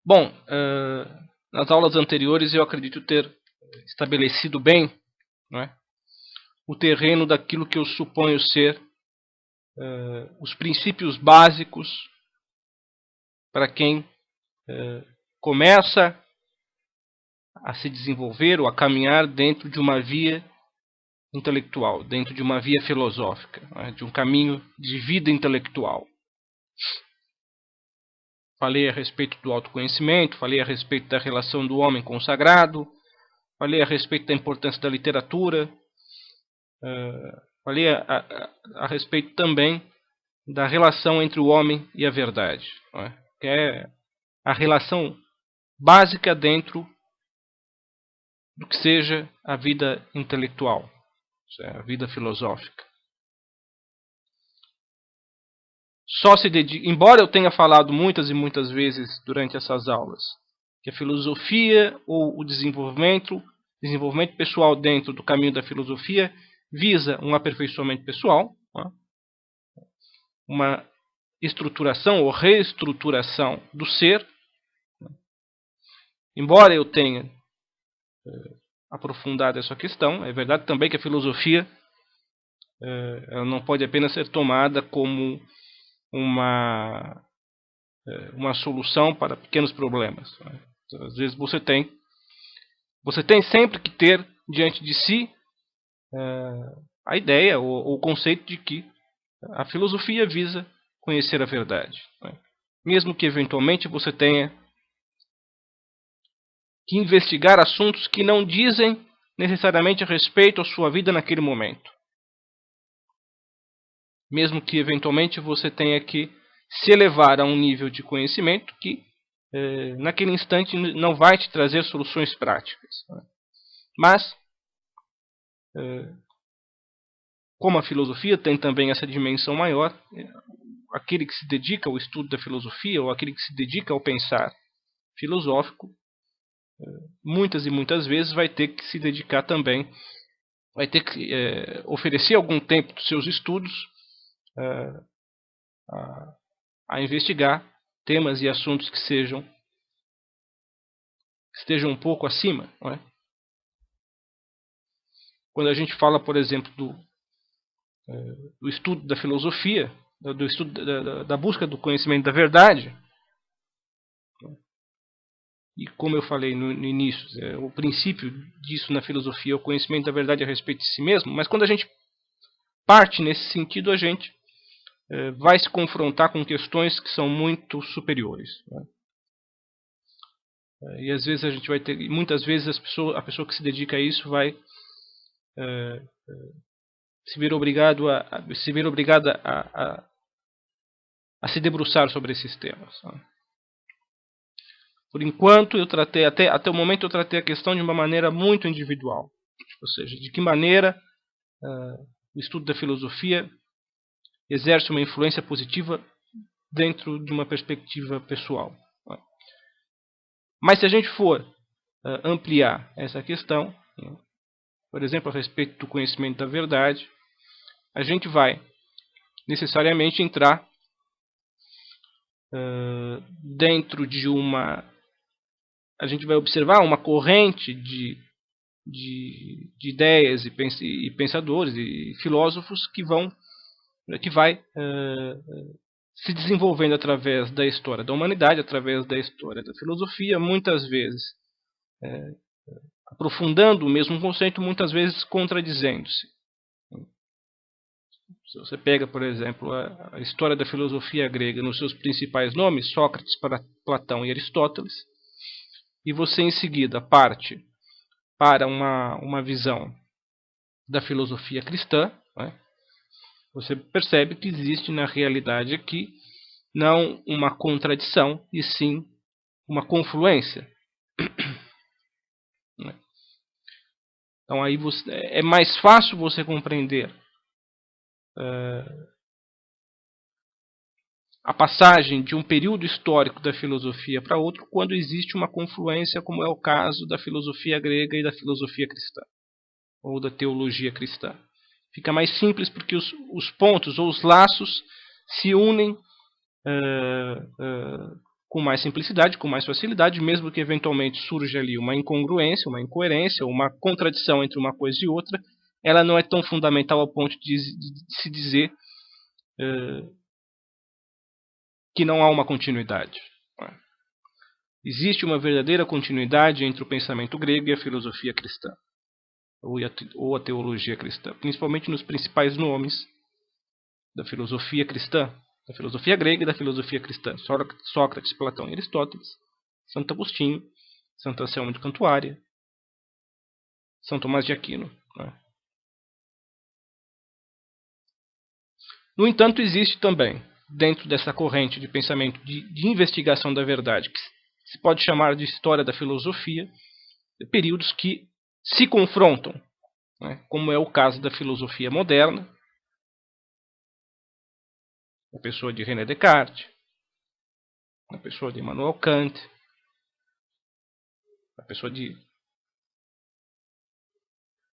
Bom, nas aulas anteriores eu acredito ter estabelecido bem, não é, o terreno daquilo que eu suponho ser os princípios básicos para quem começa a se desenvolver ou a caminhar dentro de uma via intelectual, dentro de uma via filosófica, não é, de um caminho de vida intelectual. Falei a respeito do autoconhecimento, falei a respeito da relação do homem com o sagrado, falei a respeito da importância da literatura, falei a respeito também da relação entre o homem e a verdade, não é? Que é a relação básica dentro do que seja a vida intelectual, a vida filosófica. Embora eu tenha falado muitas e muitas vezes durante essas aulas que a filosofia ou o desenvolvimento pessoal dentro do caminho da filosofia visa um aperfeiçoamento pessoal, uma estruturação ou reestruturação do ser. Embora eu tenha aprofundado essa questão, é verdade também que a filosofia ela não pode apenas ser tomada como uma solução para pequenos problemas. Às vezes você tem sempre que ter diante de si a ideia ou o conceito de que a filosofia visa conhecer a verdade. Mesmo que eventualmente você tenha que investigar assuntos que não dizem necessariamente respeito à sua vida naquele momento. Mesmo que eventualmente você tenha que se elevar a um nível de conhecimento que naquele instante não vai te trazer soluções práticas. Mas, como a filosofia tem também essa dimensão maior, aquele que se dedica ao estudo da filosofia ou aquele que se dedica ao pensar filosófico, muitas e muitas vezes vai ter que se dedicar também, vai ter que oferecer algum tempo dos seus estudos a investigar temas e assuntos que estejam um pouco acima, não é? Quando a gente fala, por exemplo, do estudo da filosofia, do estudo da busca do conhecimento da verdade, e como eu falei no início, o princípio disso na filosofia é o conhecimento da verdade a respeito de si mesmo, mas quando a gente parte nesse sentido, a gente vai se confrontar com questões que são muito superiores, né? E às vezes a gente vai ter, muitas vezes a pessoa que se dedica a isso vai se ver obrigada a se debruçar sobre esses temas. Por enquanto, eu tratei até o momento eu tratei a questão de uma maneira muito individual, ou seja, de que maneira o estudo da filosofia exerce uma influência positiva dentro de uma perspectiva pessoal. Mas se a gente for ampliar essa questão, por exemplo, a respeito do conhecimento da verdade, a gente vai necessariamente entrar dentro de a gente vai observar uma corrente de ideias e pensadores e filósofos que vai se desenvolvendo através da história da humanidade, através da história da filosofia, muitas vezes aprofundando o mesmo conceito, muitas vezes contradizendo-se. Se você pega, por exemplo, a história da filosofia grega nos seus principais nomes, Sócrates, Platão e Aristóteles, e você em seguida parte para uma visão da filosofia cristã, né? Você percebe que existe na realidade aqui não uma contradição, e sim uma confluência. Então aí é mais fácil você compreender a passagem de um período histórico da filosofia para outro quando existe uma confluência, como é o caso da filosofia grega e da filosofia cristã, ou da teologia cristã. Fica mais simples porque os pontos ou os laços se unem com mais simplicidade, com mais facilidade, mesmo que eventualmente surja ali uma incongruência, uma incoerência, uma contradição entre uma coisa e outra, ela não é tão fundamental ao ponto de se dizer que não há uma continuidade. Existe uma verdadeira continuidade entre o pensamento grego e a filosofia cristã, ou a teologia cristã, principalmente nos principais nomes da filosofia cristã, da filosofia grega e da filosofia cristã: Sócrates, Platão e Aristóteles, Santo Agostinho, Santo Anselmo de Cantuária, São Tomás de Aquino. No entanto, existe também, dentro dessa corrente de pensamento de investigação da verdade, que se pode chamar de história da filosofia, períodos que se confrontam, como é o caso da filosofia moderna, a pessoa de René Descartes, a pessoa de Immanuel Kant, a pessoa de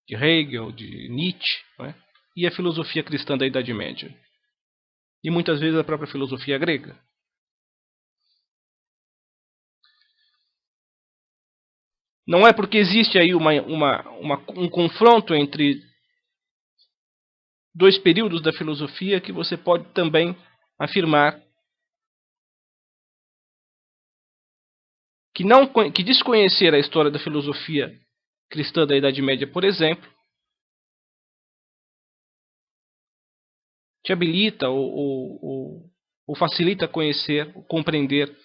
Hegel, de Nietzsche, e a filosofia cristã da Idade Média. E muitas vezes a própria filosofia grega. Não é porque existe aí um confronto entre dois períodos da filosofia que você pode também afirmar que desconhecer a história da filosofia cristã da Idade Média, por exemplo, te habilita ou facilita conhecer, compreender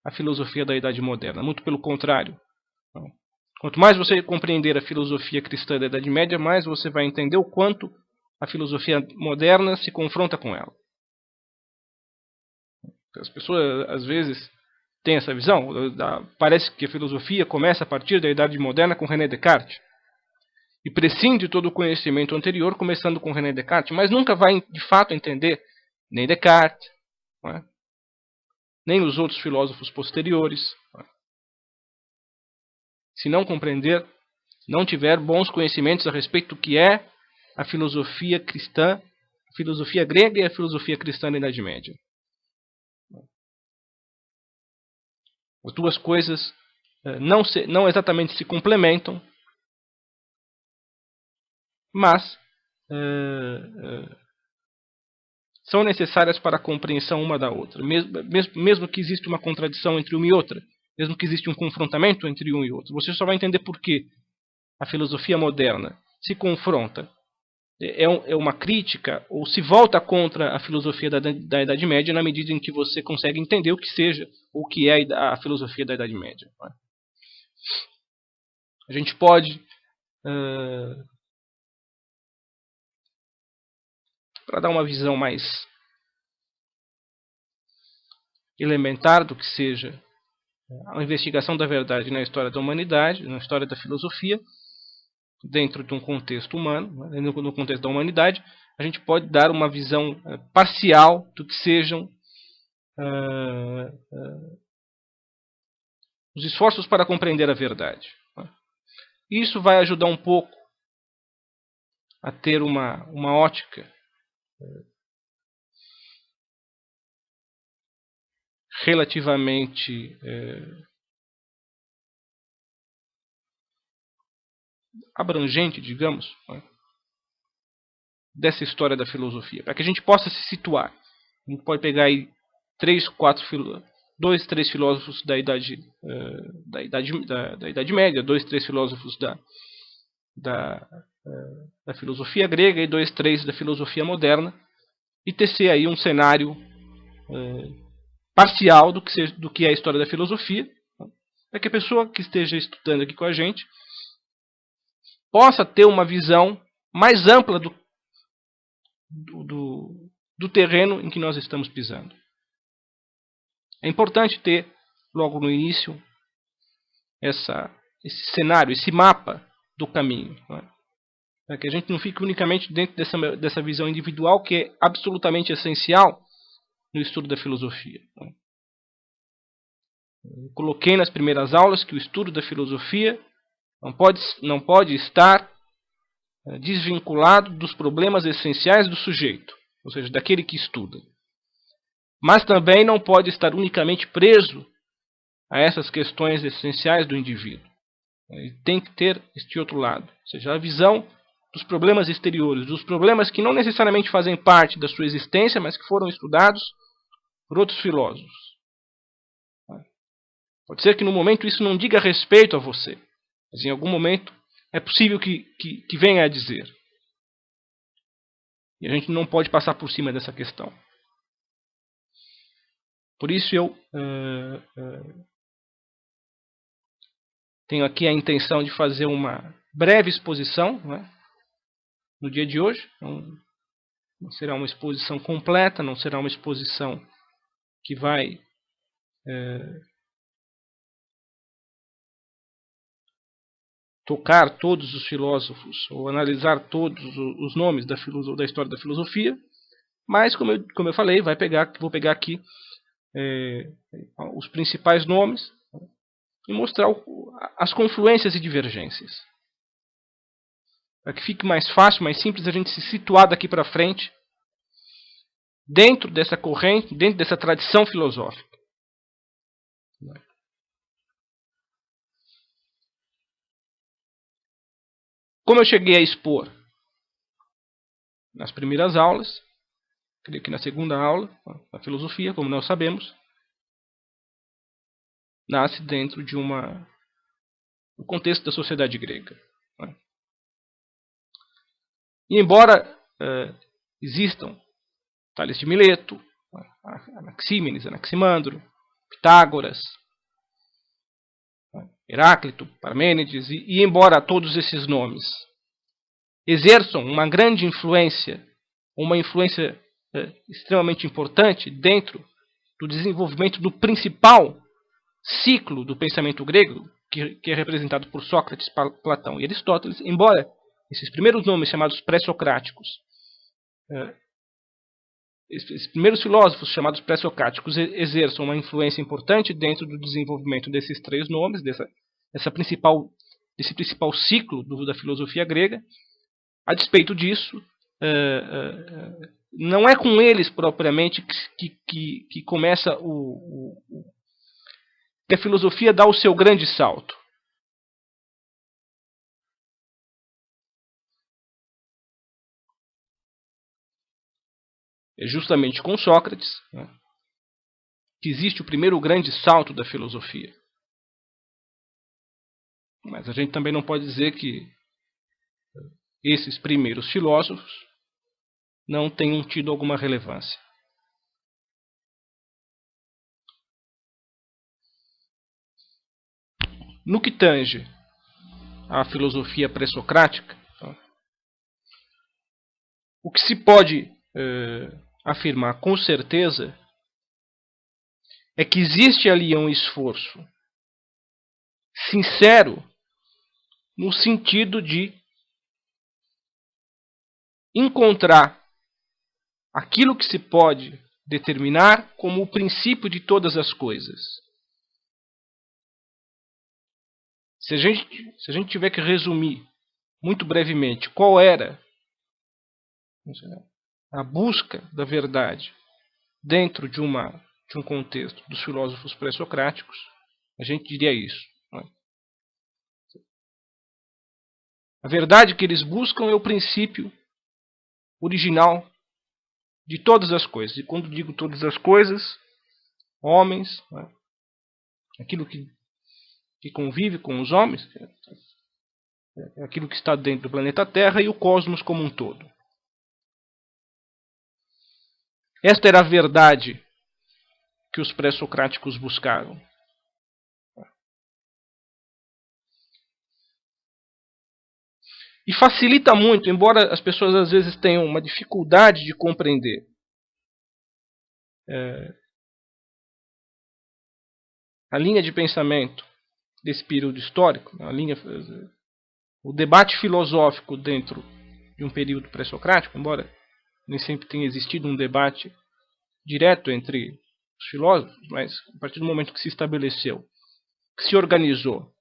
a filosofia da Idade Moderna. Muito pelo contrário. Quanto mais você compreender a filosofia cristã da Idade Média, mais você vai entender o quanto a filosofia moderna se confronta com ela. As pessoas, às vezes, têm essa visão. Parece que a filosofia começa a partir da Idade Moderna com René Descartes. E prescinde todo o conhecimento anterior, começando com René Descartes. Mas nunca vai, de fato, entender nem Descartes, nem os outros filósofos posteriores. Se não compreender, não tiver bons conhecimentos a respeito do que é a filosofia cristã, a filosofia grega e a filosofia cristã na Idade Média. As duas coisas não exatamente se complementam, mas são necessárias para a compreensão uma da outra. Mesmo que exista uma contradição entre uma e outra, mesmo que exista um confrontamento entre um e outro, você só vai entender por que a filosofia moderna se confronta, é uma crítica, ou se volta contra a filosofia da Idade Média, na medida em que você consegue entender o que seja, ou o que é a filosofia da Idade Média. A gente pode, para dar uma visão mais elementar do que seja a investigação da verdade na história da humanidade, na história da filosofia, dentro de um contexto humano, no contexto da humanidade, a gente pode dar uma visão parcial do que sejam os esforços para compreender a verdade. Isso vai ajudar um pouco a ter uma ótica relativamente abrangente, digamos, dessa história da filosofia, para que a gente possa se situar. A gente pode pegar aí 2, 3 filósofos da Idade Média, 2, 3 filósofos da filosofia grega e 2, 3 da filosofia moderna, e tecer aí um cenário parcial do que é a história da filosofia, para que a pessoa que esteja estudando aqui com a gente possa ter uma visão mais ampla do terreno em que nós estamos pisando. É importante ter, logo no início, esse cenário, esse mapa do caminho, para que a gente não fique unicamente dentro dessa visão individual, que é absolutamente essencial no estudo da filosofia. Eu coloquei nas primeiras aulas que o estudo da filosofia não pode estar desvinculado dos problemas essenciais do sujeito, ou seja, daquele que estuda. Mas também não pode estar unicamente preso a essas questões essenciais do indivíduo. Ele tem que ter este outro lado, ou seja, a visão dos problemas exteriores, dos problemas que não necessariamente fazem parte da sua existência, mas que foram estudados por outros filósofos. Pode ser que no momento isso não diga respeito a você, mas em algum momento é possível que venha a dizer. E a gente não pode passar por cima dessa questão. Por isso eu tenho aqui a intenção de fazer uma breve exposição, né, no dia de hoje. Não será uma exposição completa, não será uma exposição que vai tocar todos os filósofos ou analisar todos os nomes da história da filosofia, mas como eu falei, vou pegar aqui os principais nomes e mostrar as confluências e divergências, para que fique mais fácil, mais simples a gente se situar daqui para frente dentro dessa corrente, dentro dessa tradição filosófica. Como eu cheguei a expor nas primeiras aulas, creio que na segunda aula, a filosofia, como nós sabemos, nasce dentro de um contexto da sociedade grega. E embora existam Tales de Mileto, Anaxímenes, Anaximandro, Pitágoras, Heráclito, Parmênides, e embora todos esses nomes exerçam uma grande influência, uma influência extremamente importante dentro do desenvolvimento do principal ciclo do pensamento grego, que é representado por Sócrates, Platão e Aristóteles, embora esses primeiros nomes chamados pré-socráticos, esses primeiros filósofos chamados pré-socráticos exerçam uma influência importante dentro do desenvolvimento desses três nomes, desse principal ciclo da filosofia grega. A despeito disso, não é com eles propriamente que começa que a filosofia dá o seu grande salto. É justamente com Sócrates, né, que existe o primeiro grande salto da filosofia. Mas a gente também não pode dizer que esses primeiros filósofos não tenham tido alguma relevância. No que tange à filosofia pré-socrática, o que se pode afirmar com certeza é que existe ali um esforço sincero no sentido de encontrar aquilo que se pode determinar como o princípio de todas as coisas. Se a gente tiver que resumir muito brevemente qual era a busca da verdade dentro de um contexto dos filósofos pré-socráticos, a gente diria isso. Não é? A verdade que eles buscam é o princípio original de todas as coisas. E quando digo todas as coisas, homens, não é? Aquilo que convive com os homens, é aquilo que está dentro do planeta Terra e o cosmos como um todo. Esta era a verdade que os pré-socráticos buscaram. E facilita muito, embora as pessoas às vezes tenham uma dificuldade de compreender a linha de pensamento desse período histórico, o debate filosófico dentro de um período pré-socrático, embora nem sempre tenha existido um debate direto entre os filósofos, mas a partir do momento que se estabeleceu, que se organizou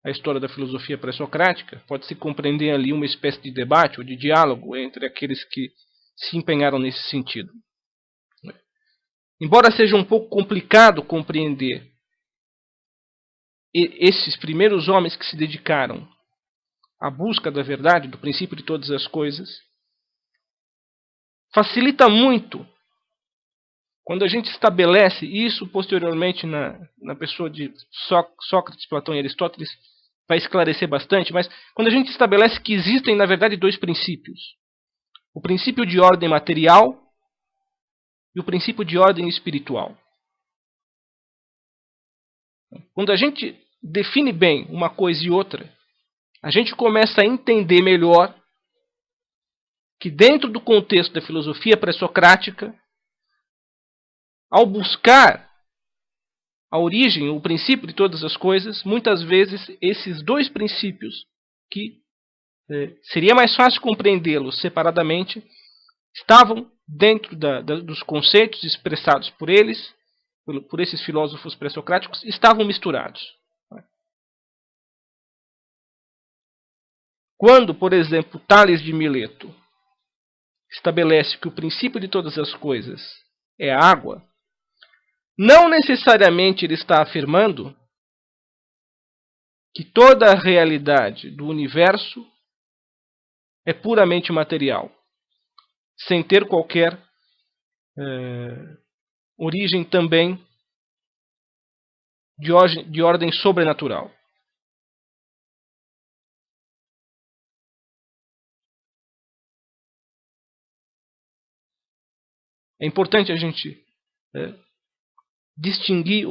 a história da filosofia pré-socrática, pode-se compreender ali uma espécie de debate ou de diálogo entre aqueles que se empenharam nesse sentido. Embora seja um pouco complicado compreender esses primeiros homens que se dedicaram à busca da verdade, do princípio de todas as coisas, facilita muito quando a gente estabelece isso posteriormente na pessoa de Sócrates, Platão e Aristóteles, vai esclarecer bastante, mas quando a gente estabelece que existem, na verdade, dois princípios. O princípio de ordem material e o princípio de ordem espiritual. Quando a gente define bem uma coisa e outra, a gente começa a entender melhor que dentro do contexto da filosofia pré-socrática, ao buscar a origem, o princípio de todas as coisas, muitas vezes esses dois princípios, que seria mais fácil compreendê-los separadamente, estavam dentro dos conceitos expressados por eles, por esses filósofos pré-socráticos, estavam misturados. Quando, por exemplo, Tales de Mileto estabelece que o princípio de todas as coisas é a água, não necessariamente ele está afirmando que toda a realidade do universo é puramente material, sem ter qualquer origem também de ordem sobrenatural. É importante a gente distinguir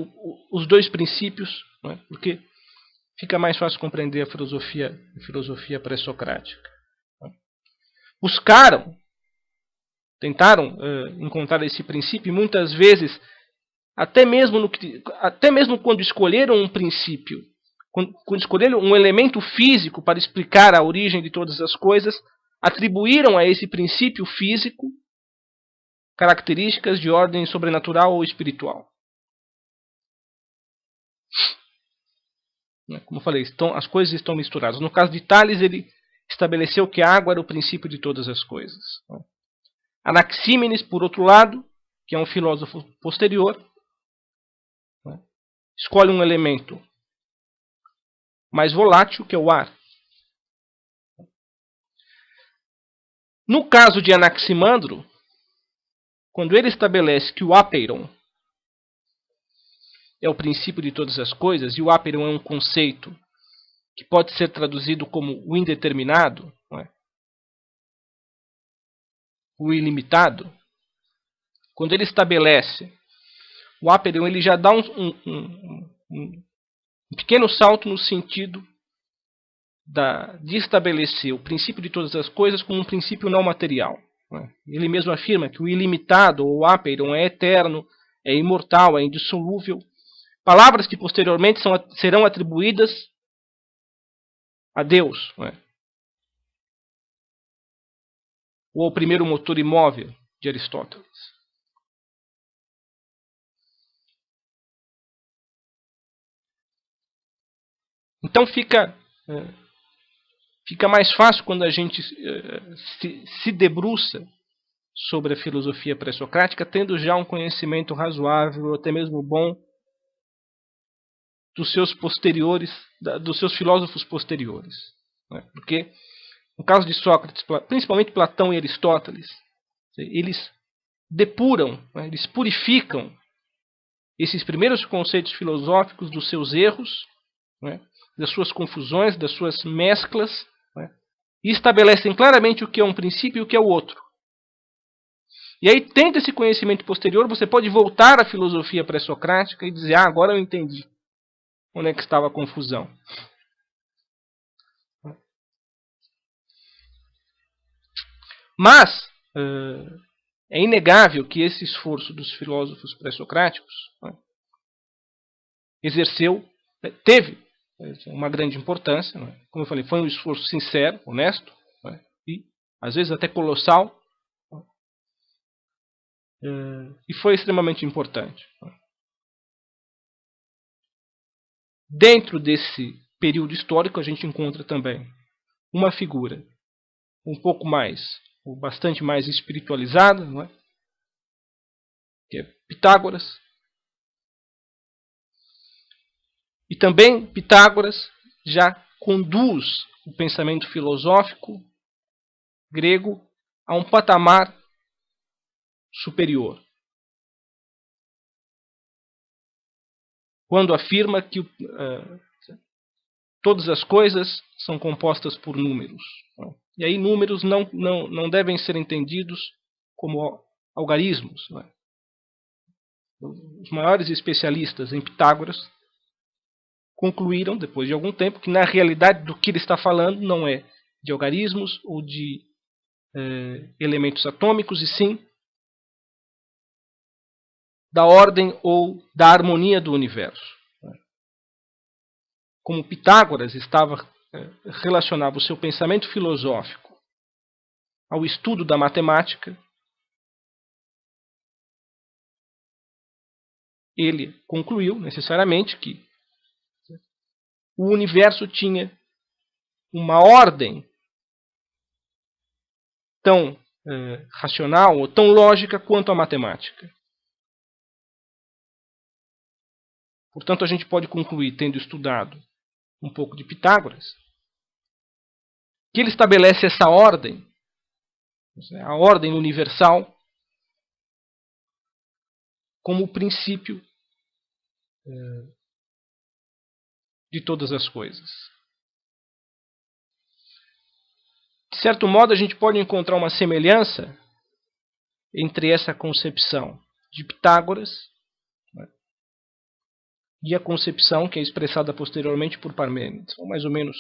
os dois princípios, não é? Porque fica mais fácil compreender a filosofia pré-socrática. Tentaram encontrar esse princípio, e muitas vezes, até mesmo quando escolheram um princípio, quando escolheram um elemento físico para explicar a origem de todas as coisas, atribuíram a esse princípio físico características de ordem sobrenatural ou espiritual. Como eu falei, as coisas estão misturadas. No caso de Tales, ele estabeleceu que a água era o princípio de todas as coisas. Anaxímenes, por outro lado, que é um filósofo posterior, escolhe um elemento mais volátil, que é o ar. No caso de Anaximandro, quando ele estabelece que o apeiron é o princípio de todas as coisas, e o apeiron é um conceito que pode ser traduzido como o indeterminado, não é? O ilimitado, quando ele estabelece o apeiron, ele já dá um pequeno salto no sentido de estabelecer o princípio de todas as coisas como um princípio não material. Ele mesmo afirma que o ilimitado, ou apeiron, é eterno, é imortal, é indissolúvel. Palavras que posteriormente serão atribuídas a Deus, ou ao primeiro motor imóvel de Aristóteles. Então fica mais fácil quando a gente se debruça sobre a filosofia pré-socrática, tendo já um conhecimento razoável, ou até mesmo bom, dos seus filósofos posteriores. Porque, no caso de Sócrates, principalmente Platão e Aristóteles, eles depuram, eles purificam esses primeiros conceitos filosóficos dos seus erros, das suas confusões, das suas mesclas, e estabelecem claramente o que é um princípio e o que é o outro. E aí, tendo esse conhecimento posterior, você pode voltar à filosofia pré-socrática e dizer, agora eu entendi onde é que estava a confusão. Mas é inegável que esse esforço dos filósofos pré-socráticos teve uma grande importância. Como eu falei, foi um esforço sincero, honesto, e às vezes até colossal, e foi extremamente importante. Dentro desse período histórico, a gente encontra também uma figura um pouco mais, ou bastante mais espiritualizada, que é Pitágoras. E também Pitágoras já conduz o pensamento filosófico grego a um patamar superior, quando afirma que todas as coisas são compostas por números. E aí números não devem ser entendidos como algarismos. Os maiores especialistas em Pitágoras concluíram, depois de algum tempo, que na realidade do que ele está falando não é de algarismos ou de elementos atômicos, e sim da ordem ou da harmonia do universo. Como Pitágoras relacionava o seu pensamento filosófico ao estudo da matemática, ele concluiu necessariamente que o universo tinha uma ordem tão racional ou tão lógica quanto a matemática. Portanto, a gente pode concluir, tendo estudado um pouco de Pitágoras, que ele estabelece essa ordem, a ordem universal, como o princípio de todas as coisas. De certo modo, a gente pode encontrar uma semelhança entre essa concepção de Pitágoras e a concepção que é expressada posteriormente por Parmênides, ou mais ou menos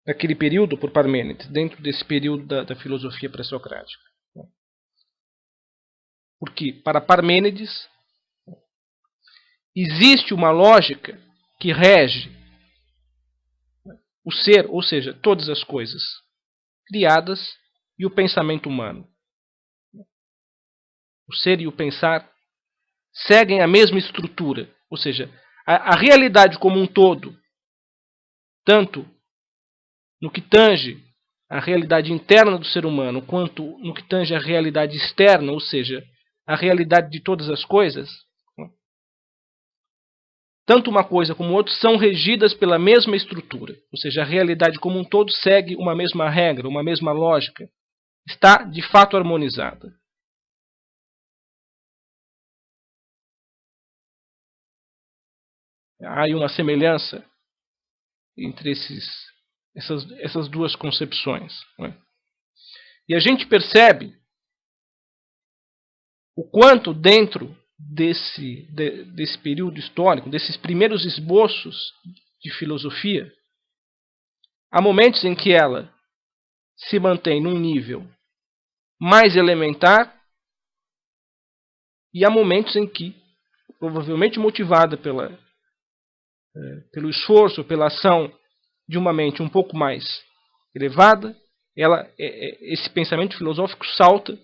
naquele período por Parmênides, dentro desse período da filosofia pré-socrática. Porque, para Parmênides, existe uma lógica que rege o ser, ou seja, todas as coisas criadas, e o pensamento humano. O ser e o pensar seguem a mesma estrutura, ou seja, a realidade como um todo, tanto no que tange a realidade interna do ser humano, quanto no que tange a realidade externa, ou seja, a realidade de todas as coisas, tanto uma coisa como outra são regidas pela mesma estrutura, ou seja, a realidade como um todo segue uma mesma regra, uma mesma lógica, está de fato harmonizada. Há aí uma semelhança entre essas duas concepções. E a gente percebe o quanto dentro desse período histórico, desses primeiros esboços de filosofia, há momentos em que ela se mantém num nível mais elementar e há momentos em que, provavelmente motivada pelo esforço, pela ação de uma mente um pouco mais elevada, esse pensamento filosófico salta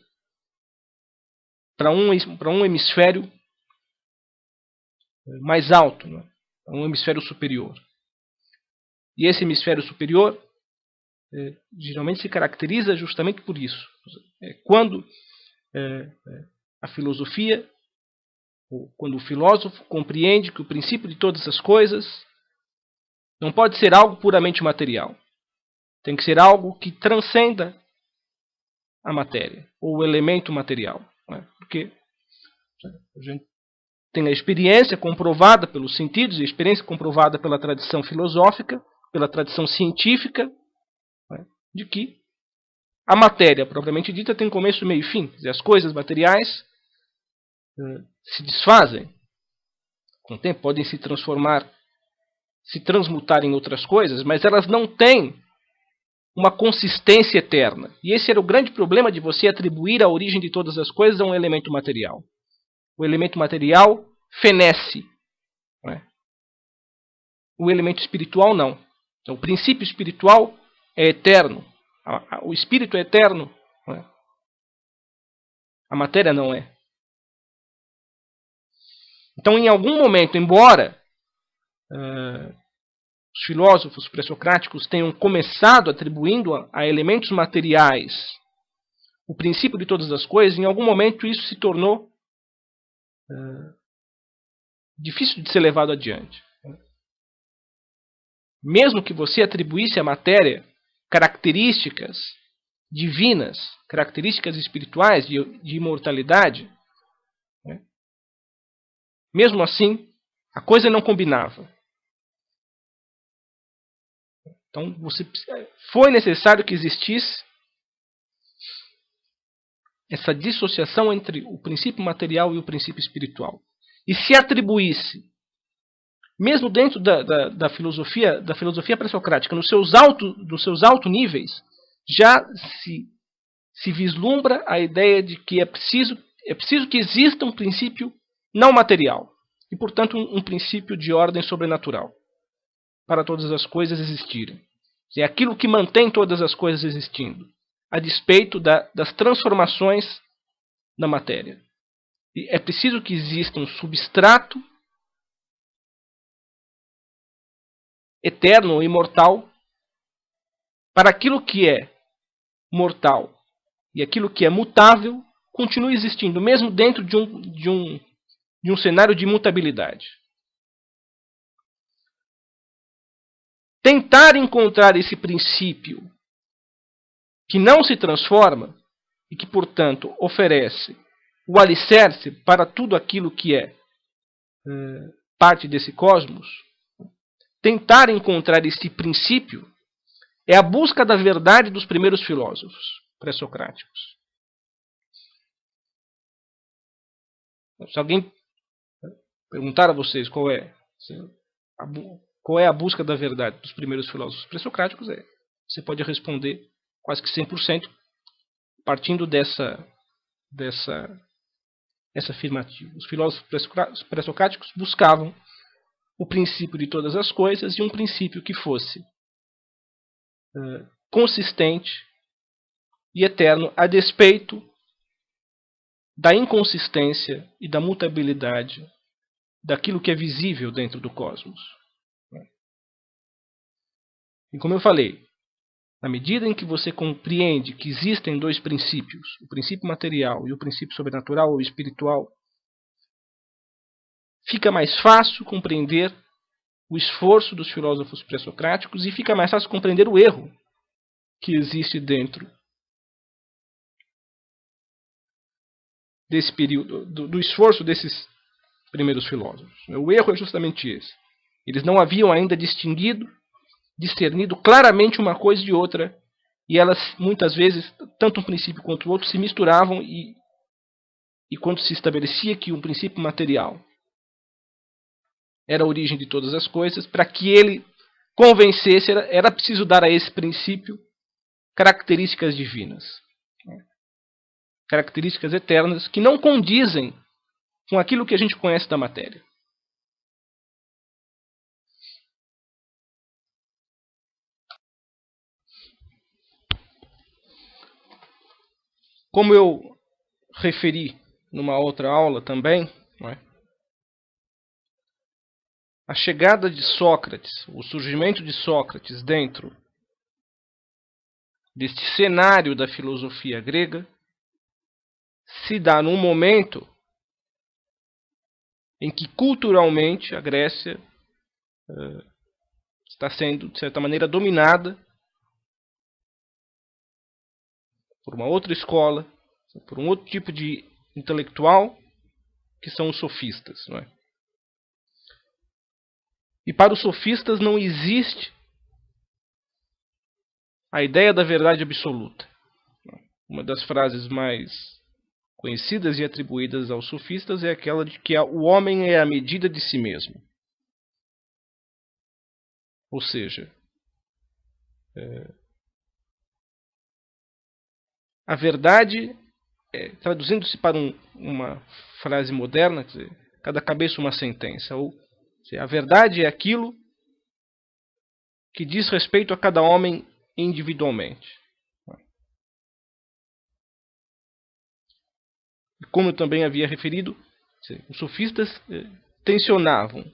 para um hemisfério mais alto, né? Um hemisfério superior. E esse hemisfério superior geralmente se caracteriza justamente por isso. Quando a filosofia, ou quando o filósofo compreende que o princípio de todas as coisas não pode ser algo puramente material. Tem que ser algo que transcenda a matéria, ou o elemento material. Né? Porque a gente tem a experiência comprovada pelos sentidos, e a experiência comprovada pela tradição filosófica, pela tradição científica, né? De que a matéria, propriamente dita, tem começo, meio e fim. Quer dizer, as coisas materiais se desfazem com o tempo, podem se transformar, se transmutar em outras coisas, mas elas não têm uma consistência eterna. E esse era o grande problema de você atribuir a origem de todas as coisas a um elemento material. O elemento material fenece. Né? O elemento espiritual não. Então, o princípio espiritual é eterno. O espírito é eterno. Né? A matéria não é. Então, em algum momento, embora os filósofos pré-socráticos tenham começado atribuindo a elementos materiais o princípio de todas as coisas, em algum momento isso se tornou difícil de ser levado adiante. mesmo que você atribuísse à matéria características divinas, características espirituais de imortalidade, né? Mesmo assim, a coisa não combinava. Então, foi necessário que existisse essa dissociação entre o princípio material e o princípio espiritual. E se atribuísse, mesmo dentro da filosofia pré-socrática, nos seus altos níveis, já se vislumbra a ideia de que é preciso que exista um princípio não material e, portanto, um princípio de ordem sobrenatural para todas as coisas existirem. É aquilo que mantém todas as coisas existindo, a despeito das transformações na matéria. E é preciso que exista um substrato eterno ou imortal para aquilo que é mortal e aquilo que é mutável continue existindo, mesmo dentro de um cenário de imutabilidade. Tentar encontrar esse princípio que não se transforma e que, portanto, oferece o alicerce para tudo aquilo que é parte desse cosmos, tentar encontrar esse princípio é a busca da verdade dos primeiros filósofos pré-socráticos. Se alguém perguntar a vocês qual é a busca da verdade dos primeiros filósofos pré-socráticos, você pode responder quase que 100%, partindo dessa afirmativa. Os filósofos pré-socráticos buscavam o princípio de todas as coisas e um princípio que fosse consistente e eterno, a despeito da inconsistência e da mutabilidade daquilo que é visível dentro do cosmos. E como eu falei, na medida em que você compreende que existem dois princípios, o princípio material e o princípio sobrenatural ou espiritual, fica mais fácil compreender o esforço dos filósofos pré-socráticos e fica mais fácil compreender o erro que existe dentro desse período, do esforço desses primeiros filósofos. O erro é justamente esse. Eles não haviam ainda discernido claramente uma coisa de outra, e elas, muitas vezes, tanto um princípio quanto o outro, se misturavam, e quando se estabelecia que um princípio material era a origem de todas as coisas, para que ele convencesse, era preciso dar a esse princípio características divinas, características eternas, que não condizem com aquilo que a gente conhece da matéria. Como eu referi numa outra aula também, a chegada de Sócrates, o surgimento de Sócrates dentro deste cenário da filosofia grega, se dá num momento em que culturalmente a Grécia está sendo, de certa maneira, dominada por uma outra escola, por um outro tipo de intelectual, que são os sofistas. Não é? E para os sofistas não existe a ideia da verdade absoluta. Uma das frases mais conhecidas e atribuídas aos sofistas é aquela de que o homem é a medida de si mesmo. Ou seja, a verdade, traduzindo-se para uma frase moderna, quer dizer, cada cabeça uma sentença. Ou seja, a verdade é aquilo que diz respeito a cada homem individualmente. Como eu também havia referido, os sofistas tensionavam,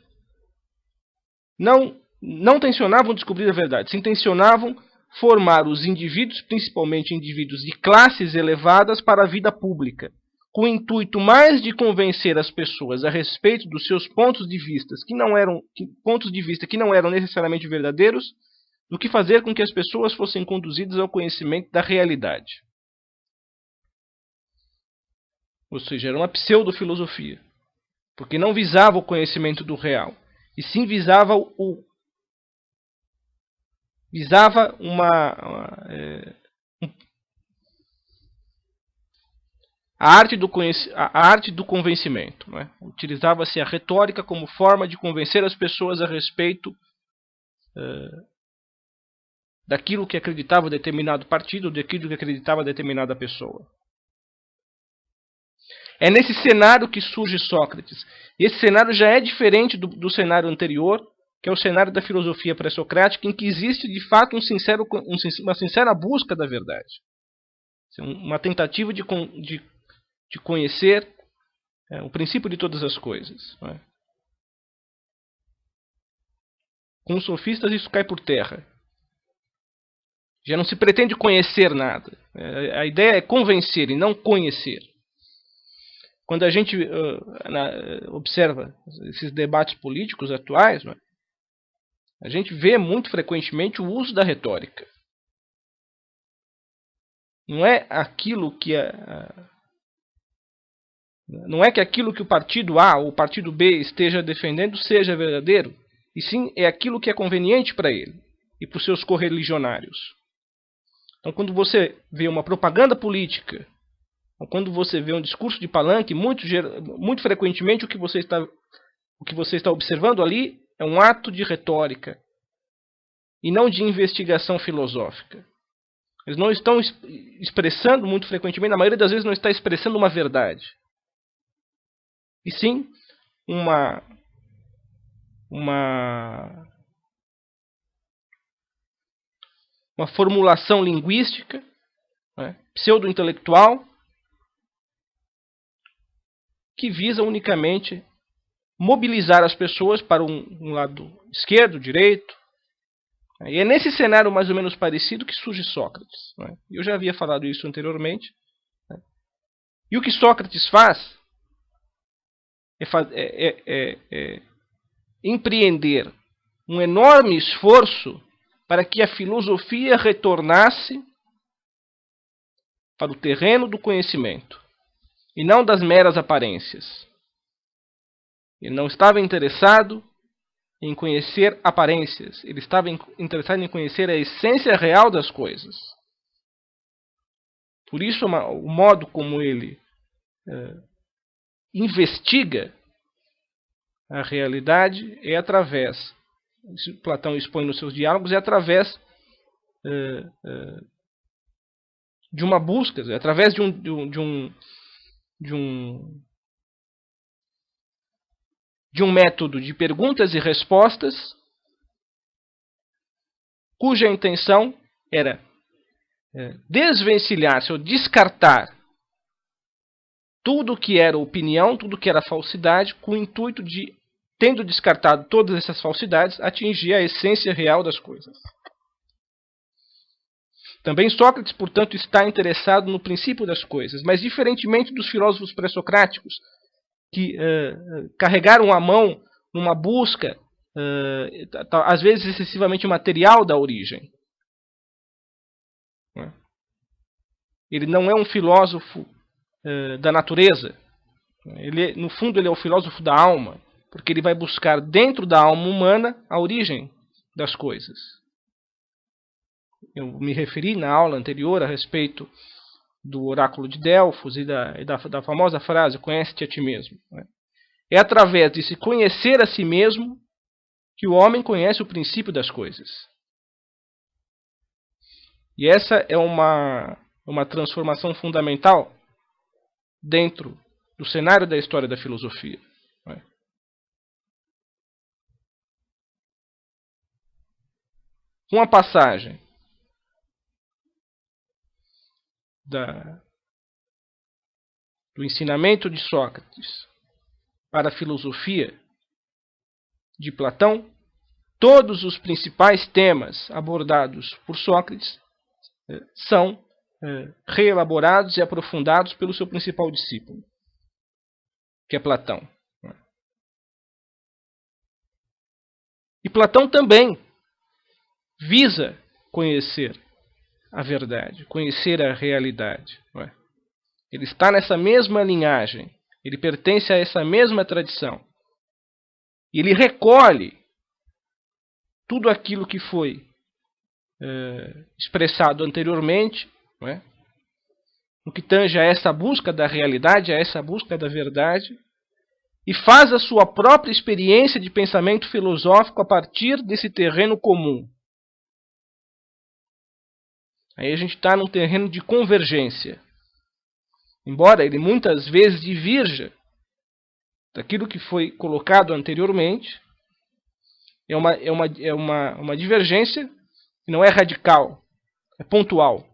não tensionavam descobrir a verdade, sim tensionavam formar os indivíduos, principalmente indivíduos de classes elevadas, para a vida pública, com o intuito mais de convencer as pessoas a respeito dos seus pontos de vista que não eram necessariamente verdadeiros, do que fazer com que as pessoas fossem conduzidas ao conhecimento da realidade. Ou seja, era uma pseudo-filosofia, porque não visava o conhecimento do real, e sim visava a arte do convencimento. Não é? Utilizava-se a retórica como forma de convencer as pessoas a respeito daquilo que acreditava determinado partido, daquilo que acreditava determinada pessoa. É nesse cenário que surge Sócrates. E esse cenário já é diferente do cenário anterior, que é o cenário da filosofia pré-socrática, em que existe de fato uma sincera busca da verdade. Uma tentativa de conhecer o princípio de todas as coisas. Não é? Com os sofistas isso cai por terra. Já não se pretende conhecer nada. A ideia é convencer e não conhecer. Quando a gente observa esses debates políticos atuais, não é? A gente vê muito frequentemente o uso da retórica. Não é aquilo que não é que aquilo que o partido A ou o partido B esteja defendendo seja verdadeiro, e sim é aquilo que é conveniente para ele e para os seus correligionários. Então, quando você vê uma propaganda política, ou quando você vê um discurso de palanque, muito frequentemente o que você está observando ali é um ato de retórica e não de investigação filosófica. Eles não estão expressando muito frequentemente, na maioria das vezes não está expressando uma verdade. E sim uma formulação linguística, né, pseudo-intelectual, que visa unicamente mobilizar as pessoas para um lado esquerdo, direito. E é nesse cenário mais ou menos parecido que surge Sócrates. Né? Eu já havia falado isso anteriormente. Né? E o que Sócrates faz é empreender um enorme esforço para que a filosofia retornasse para o terreno do conhecimento e não das meras aparências. Ele não estava interessado em conhecer aparências, ele estava interessado em conhecer a essência real das coisas. Por isso, o modo como ele investiga a realidade é através, Platão expõe nos seus diálogos, é através de uma busca, é através de um método de perguntas e respostas, cuja intenção era desvencilhar-se ou descartar tudo que era opinião, tudo que era falsidade, com o intuito de, tendo descartado todas essas falsidades, atingir a essência real das coisas. Também Sócrates, portanto, está interessado no princípio das coisas, mas diferentemente dos filósofos pré-socráticos, que carregaram a mão numa busca, às vezes excessivamente material da origem. Ele não é um filósofo da natureza. No fundo, ele é o filósofo da alma, porque ele vai buscar dentro da alma humana a origem das coisas. Eu me referi na aula anterior a respeito do oráculo de Delfos e da famosa frase, conhece-te a ti mesmo. É através de se conhecer a si mesmo que o homem conhece o princípio das coisas. E essa é uma transformação fundamental dentro do cenário da história da filosofia. Uma passagem do ensinamento de Sócrates para a filosofia de Platão, todos os principais temas abordados por Sócrates são reelaborados e aprofundados pelo seu principal discípulo, que é Platão. E Platão também visa conhecer a verdade, conhecer a realidade. Ele está nessa mesma linhagem, ele pertence a essa mesma tradição. E ele recolhe tudo aquilo que foi expressado anteriormente, no que tange a essa busca da realidade, a essa busca da verdade, e faz a sua própria experiência de pensamento filosófico a partir desse terreno comum. Aí a gente está num terreno de convergência. Embora ele muitas vezes divirja daquilo que foi colocado anteriormente, é uma divergência que não é radical, é pontual.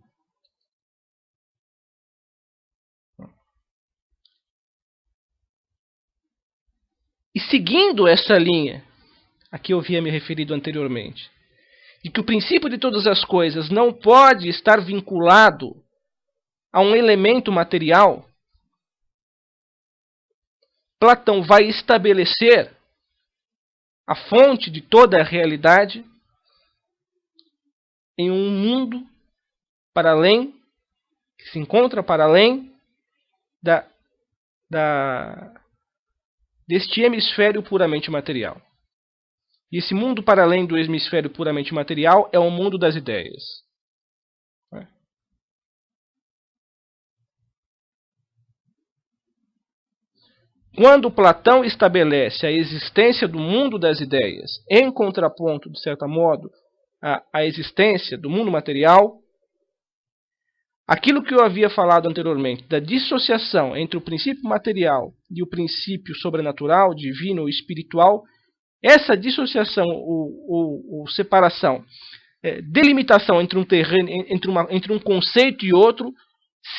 E seguindo essa linha, a que eu havia me referido anteriormente, de que o princípio de todas as coisas não pode estar vinculado a um elemento material, Platão vai estabelecer a fonte de toda a realidade em um mundo para além, que se encontra para além deste hemisfério puramente material. E esse mundo para além do hemisfério puramente material é o mundo das ideias. Quando Platão estabelece a existência do mundo das ideias em contraponto, de certo modo, à existência do mundo material, aquilo que eu havia falado anteriormente, da dissociação entre o princípio material e o princípio sobrenatural, divino ou espiritual, essa dissociação ou separação, delimitação entre um terreno, entre um conceito e outro,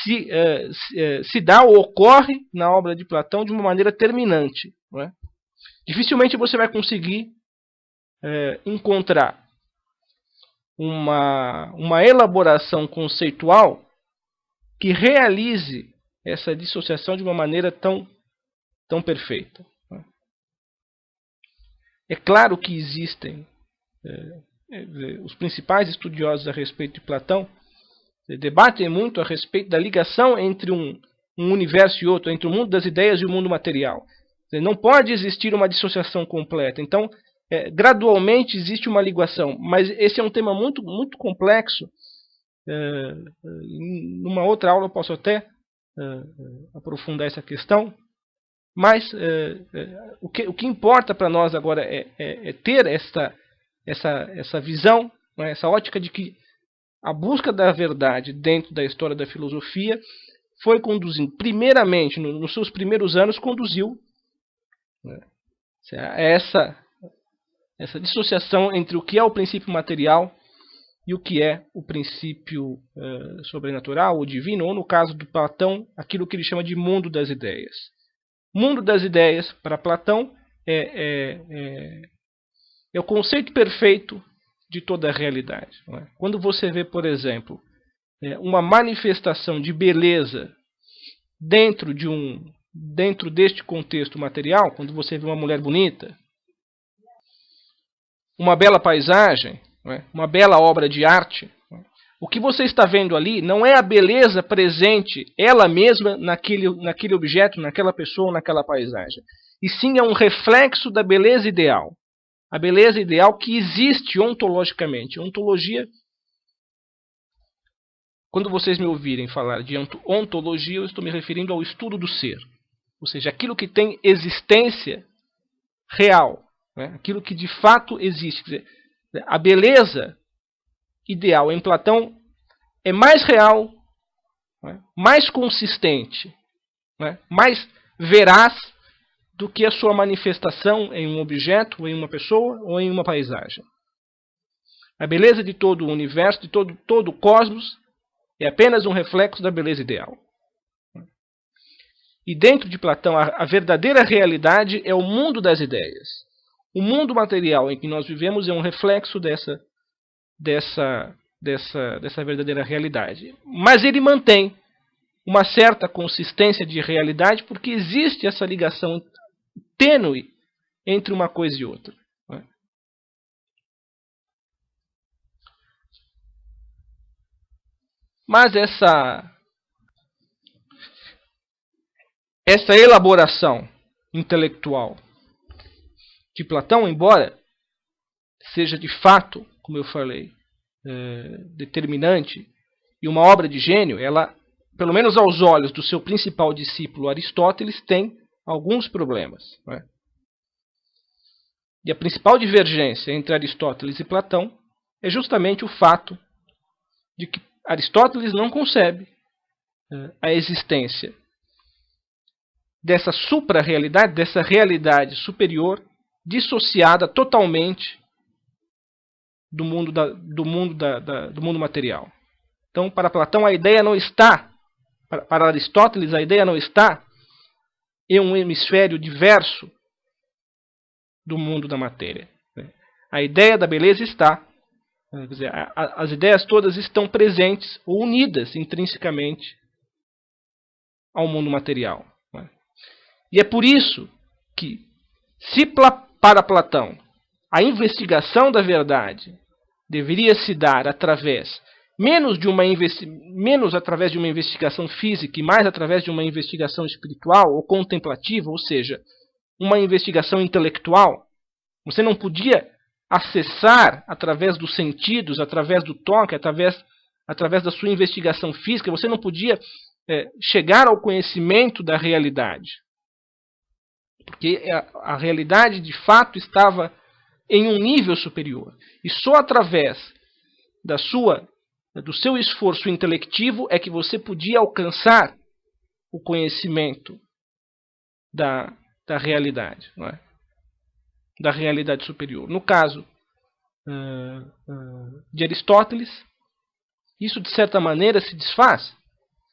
se dá ou ocorre na obra de Platão de uma maneira terminante. Não é? Dificilmente você vai conseguir encontrar uma elaboração conceitual que realize essa dissociação de uma maneira tão perfeita. É claro que existem os principais estudiosos a respeito de Platão debatem muito a respeito da ligação entre um universo e outro, entre o mundo das ideias e o mundo material. Não pode existir uma dissociação completa. Então, gradualmente existe uma ligação, mas esse é um tema muito, muito complexo. Numa outra aula eu posso até aprofundar essa questão, mas o que importa para nós agora é ter essa visão, essa ótica de que a busca da verdade dentro da história da filosofia foi conduzindo, primeiramente, nos seus primeiros anos, conduziu essa dissociação entre o que é o princípio material e o que é o princípio sobrenatural, ou divino, ou no caso do Platão, aquilo que ele chama de mundo das ideias. Mundo das ideias, para Platão, é o conceito perfeito de toda a realidade. Não é? Quando você vê, por exemplo, uma manifestação de beleza dentro deste contexto material, quando você vê uma mulher bonita, uma bela paisagem, não é? Uma bela obra de arte, não é? O que você está vendo ali não é a beleza presente, ela mesma, naquele objeto, naquela pessoa, naquela paisagem, e sim é um reflexo da beleza ideal. A beleza ideal que existe ontologicamente. Ontologia, quando vocês me ouvirem falar de ontologia, eu estou me referindo ao estudo do ser. Ou seja, aquilo que tem existência real. Né? Aquilo que de fato existe. Quer dizer, a beleza ideal em Platão é mais real, né? Mais consistente, né? Mais veraz do que a sua manifestação em um objeto, ou em uma pessoa, ou em uma paisagem. A beleza de todo o universo, de todo o cosmos, é apenas um reflexo da beleza ideal. E dentro de Platão, a verdadeira realidade é o mundo das ideias. O mundo material em que nós vivemos é um reflexo dessa verdadeira realidade. Mas ele mantém uma certa consistência de realidade porque existe essa ligação tênue entre uma coisa e outra. Né? Mas essa elaboração intelectual de Platão, embora seja de fato, como eu falei, determinante e uma obra de gênio, ela, pelo menos aos olhos do seu principal discípulo Aristóteles, tem alguns problemas. Né? E a principal divergência entre Aristóteles e Platão é justamente o fato de que Aristóteles não concebe a existência dessa supra-realidade, dessa realidade superior, dissociada totalmente do mundo material. Então, para Platão, a ideia não está, para Aristóteles, a ideia não está em um hemisfério diverso do mundo da matéria. A ideia da beleza está, quer dizer, as ideias todas estão presentes ou unidas intrinsecamente ao mundo material. E é por isso que, se para Platão a investigação da verdade deveria se dar através menos através de uma investigação física e mais através de uma investigação espiritual ou contemplativa, ou seja, uma investigação intelectual, você não podia acessar através dos sentidos, através do toque, através da sua investigação física, você não podia chegar ao conhecimento da realidade. Porque a realidade, de fato, estava em um nível superior. E só através do seu esforço intelectivo é que você podia alcançar o conhecimento da realidade, não é? Da realidade superior. No caso de Aristóteles, isso de certa maneira se desfaz,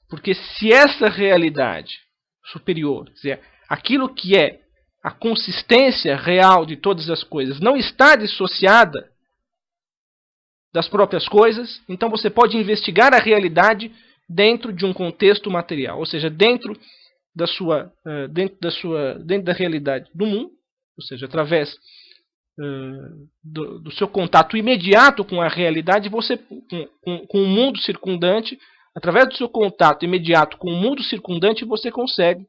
porque se essa realidade superior, quer dizer, aquilo que é a consistência real de todas as coisas, não está dissociada das próprias coisas, então você pode investigar a realidade dentro de um contexto material, ou seja, dentro da realidade do mundo, ou seja, através do seu contato imediato com a realidade, com o mundo circundante, através do seu contato imediato com o mundo circundante, você consegue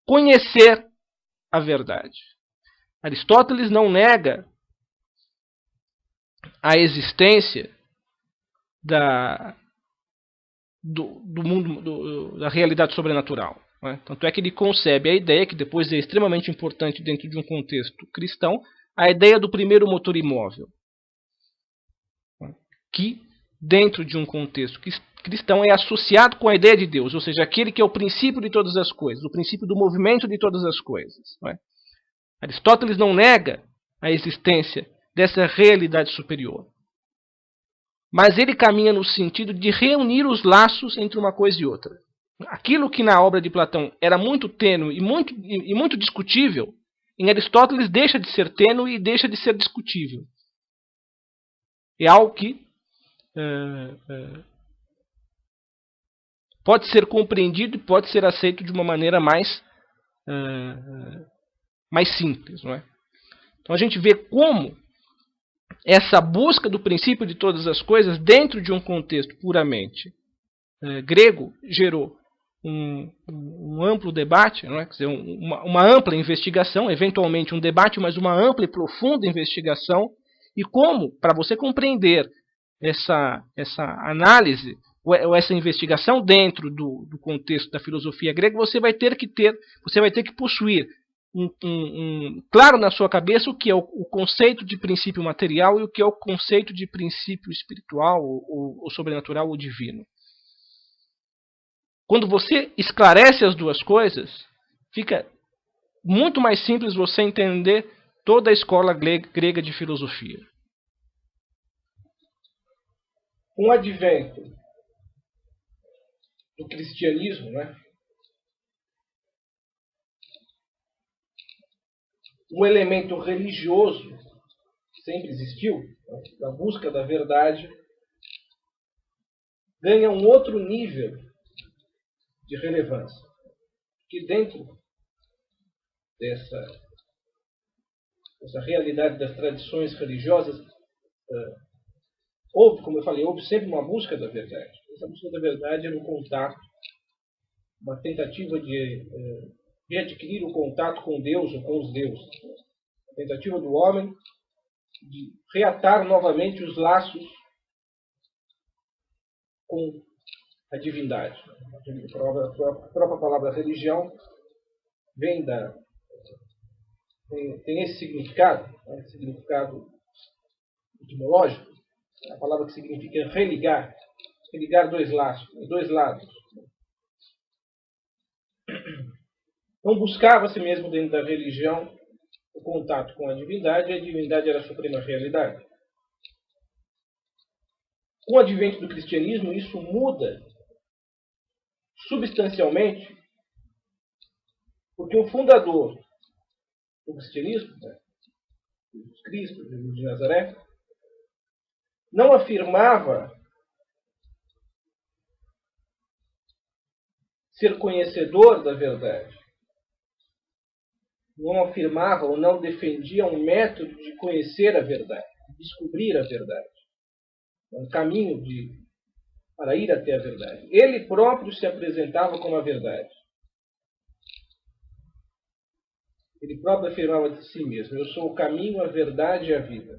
conhecer a verdade. Aristóteles não nega a existência do mundo, da realidade sobrenatural. Né? Tanto é que ele concebe a ideia, que depois é extremamente importante dentro de um contexto cristão, a ideia do primeiro motor imóvel, que dentro de um contexto cristão é associado com a ideia de Deus, ou seja, aquele que é o princípio de todas as coisas, o princípio do movimento de todas as coisas. Não é? Aristóteles não nega a existência dessa realidade superior, mas ele caminha no sentido de reunir os laços entre uma coisa e outra. Aquilo que na obra de Platão era muito tênue e muito discutível, em Aristóteles deixa de ser tênue e deixa de ser discutível. É algo que pode ser compreendido e pode ser aceito de uma maneira mais simples. Não é? Então a gente vê como essa busca do princípio de todas as coisas dentro de um contexto puramente grego gerou um amplo debate, não é? Quer dizer, uma ampla investigação, eventualmente um debate, mas uma ampla e profunda investigação, e como, para você compreender essa análise, ou essa investigação dentro do contexto da filosofia grega, você vai ter que possuir claro na sua cabeça o que é o conceito de princípio material e o que é o conceito de princípio espiritual, ou sobrenatural, ou divino. Quando você esclarece as duas coisas, fica muito mais simples você entender toda a escola grega de filosofia. Com o advento do cristianismo, né, o elemento religioso sempre existiu, né, da busca da verdade, ganha um outro nível de relevância. Que dentro dessa realidade das tradições religiosas, houve, como eu falei, houve sempre uma busca da verdade. Essa busca da verdade era um contato, uma tentativa de readquirir o contato com Deus ou com os deuses. A tentativa do homem de reatar novamente os laços com a divindade. A própria palavra religião vem tem esse significado, esse significado etimológico, a palavra que significa religar dois lados. Então buscava-se mesmo dentro da religião o contato com a divindade, e a divindade era a suprema realidade. Com o advento do cristianismo, isso muda substancialmente, porque o fundador do cristianismo, Jesus Cristo, Jesus de Nazaré, não afirmava ser conhecedor da verdade. Não afirmava ou não defendia um método de conhecer a verdade, de descobrir a verdade. Um caminho para ir até a verdade. Ele próprio se apresentava como a verdade. Ele próprio afirmava de si mesmo: eu sou o caminho, a verdade e a vida.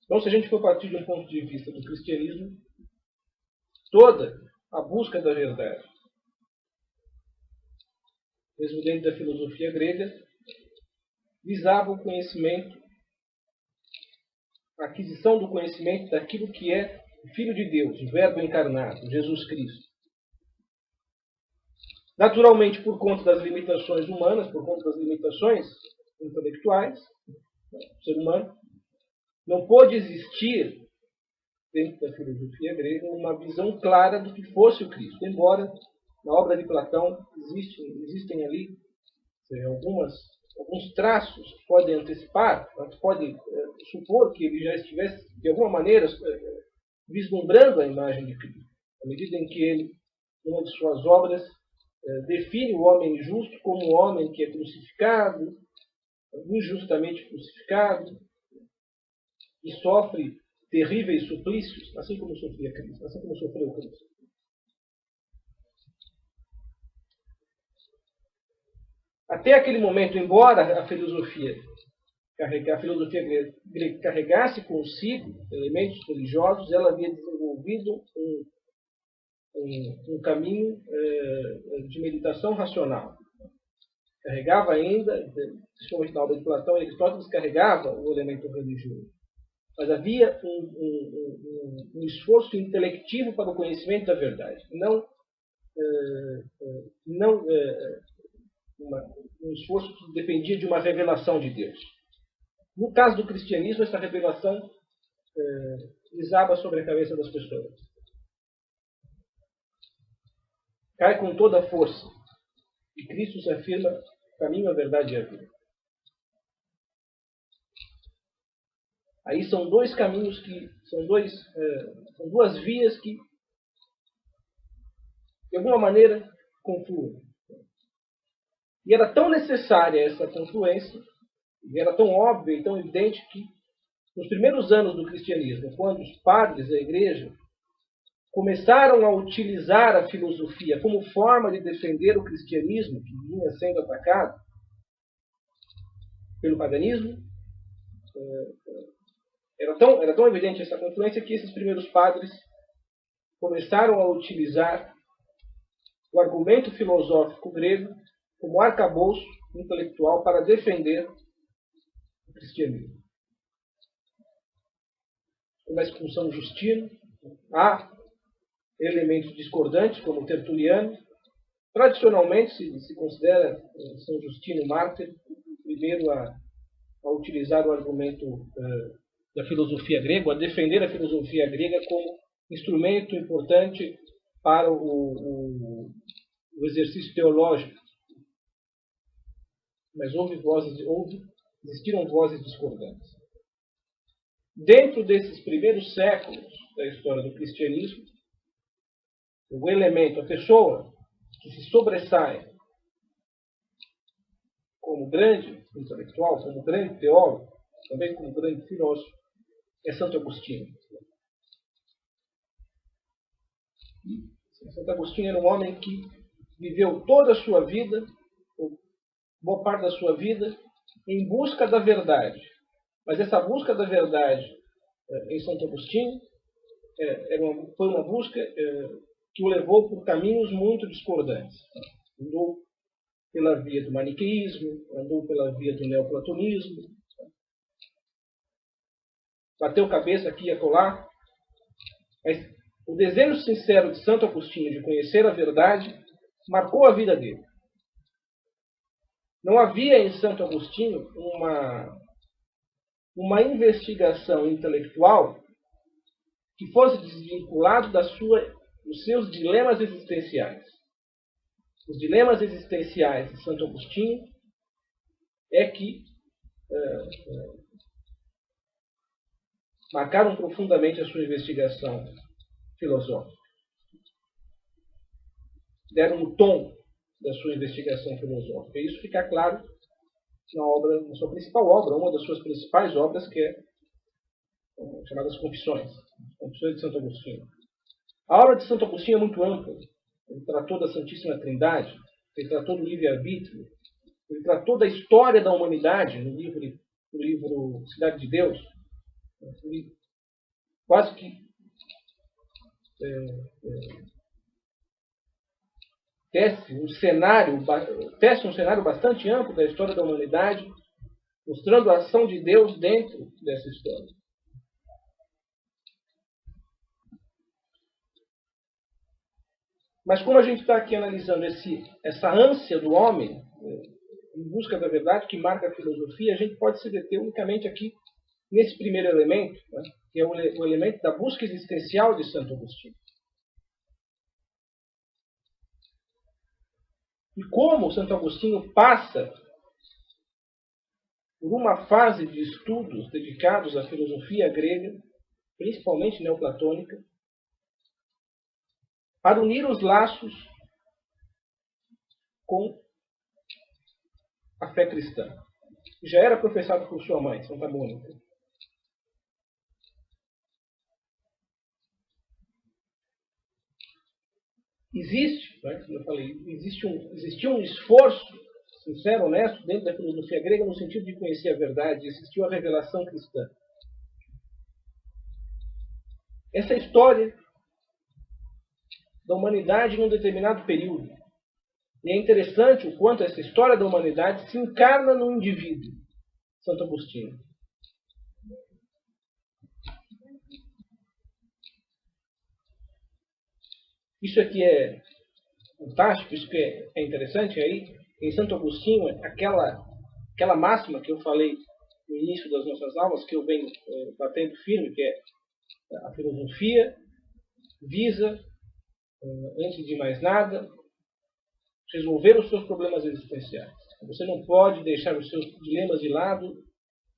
Então, se a gente for partir de um ponto de vista do cristianismo, toda a busca da verdade, mesmo dentro da filosofia grega, visava o conhecimento, a aquisição do conhecimento daquilo que é o Filho de Deus, o Verbo encarnado, Jesus Cristo. Naturalmente, por conta das limitações humanas, por conta das limitações intelectuais, o ser humano não pôde existir, dentro da filosofia grega, uma visão clara do que fosse o Cristo. Embora, na obra de Platão, existem ali alguns traços que podem antecipar, que podem supor que ele já estivesse, de alguma maneira, vislumbrando a imagem de Cristo. À medida em que ele, numa de suas obras, define o homem justo como um homem que é crucificado, injustamente crucificado, e sofre terríveis suplícios, assim como sofria Cristo, assim como sofreu Cristo. Até aquele momento, embora a filosofia grega carregasse consigo elementos religiosos, ela havia desenvolvido um caminho de meditação racional. Carregava ainda, principalmente na obra de Platão e Aristóteles, carregava o elemento religioso. Mas havia um esforço intelectivo para o conhecimento da verdade, não um esforço que dependia de uma revelação de Deus. No caso do cristianismo, essa revelação desaba sobre a cabeça das pessoas. Cai com toda a força. E Cristo se afirma o caminho, a verdade e a vida. Aí são dois caminhos são duas vias que, de alguma maneira, confluem. E era tão necessária essa confluência, e era tão óbvia e tão evidente que, nos primeiros anos do cristianismo, quando os padres da igreja começaram a utilizar a filosofia como forma de defender o cristianismo que vinha sendo atacado pelo paganismo, era tão evidente essa confluência que esses primeiros padres começaram a utilizar o argumento filosófico grego como arcabouço intelectual para defender o cristianismo. Começa com São Justino, há elementos discordantes, como Tertuliano. Tradicionalmente se considera São Justino mártir o primeiro a utilizar o argumento da filosofia grega, a defender a filosofia grega como instrumento importante para o exercício teológico. Mas existiram vozes discordantes. dentro desses primeiros séculos da história do cristianismo, o elemento, a pessoa que se sobressai como grande intelectual, como grande teólogo, também como grande filósofo, é Santo Agostinho. Santo Agostinho era um homem que viveu toda a sua vida, ou boa parte da sua vida, em busca da verdade. Mas essa busca da verdade em Santo Agostinho foi uma busca que o levou por caminhos muito discordantes. Andou pela via do maniqueísmo, andou pela via do neoplatonismo, bateu cabeça aqui e acolá, mas o desejo sincero de Santo Agostinho de conhecer a verdade marcou a vida dele. Não havia em Santo Agostinho uma investigação intelectual que fosse desvinculado dos seus dilemas existenciais. Os dilemas existenciais de Santo Agostinho é que marcaram profundamente a sua investigação filosófica. Deram o tom da sua investigação filosófica. E isso fica claro na sua principal obra, uma das suas principais obras, que é chamadas Confissões. Confissões de Santo Agostinho. A obra de Santo Agostinho é muito ampla. Ele tratou da Santíssima Trindade, ele tratou do livre-arbítrio, ele tratou da história da humanidade no livro Cidade de Deus. Ele quase que tece um cenário bastante amplo da história da humanidade, mostrando a ação de Deus dentro dessa história. Mas como a gente está aqui analisando essa ânsia do homem em busca da verdade que marca a filosofia, a gente pode se deter unicamente aqui nesse primeiro elemento, né, que é o elemento da busca existencial de Santo Agostinho. E como Santo Agostinho passa por uma fase de estudos dedicados à filosofia grega, principalmente neoplatônica, para unir os laços com a fé cristã, que já era professada por sua mãe, Santa Mônica. Existe, né, como eu falei, existia um esforço sincero, honesto, dentro da filosofia grega, no sentido de conhecer a verdade, existiu a revelação cristã. Essa história da humanidade num determinado período. E é interessante o quanto essa história da humanidade se encarna no indivíduo, Santo Agostinho. Isso aqui é fantástico, isso que é interessante. Aí, em Santo Agostinho, aquela máxima que eu falei no início das nossas aulas, que eu venho batendo firme, que é a filosofia visa, antes de mais nada, resolver os seus problemas existenciais. Você não pode deixar os seus dilemas de lado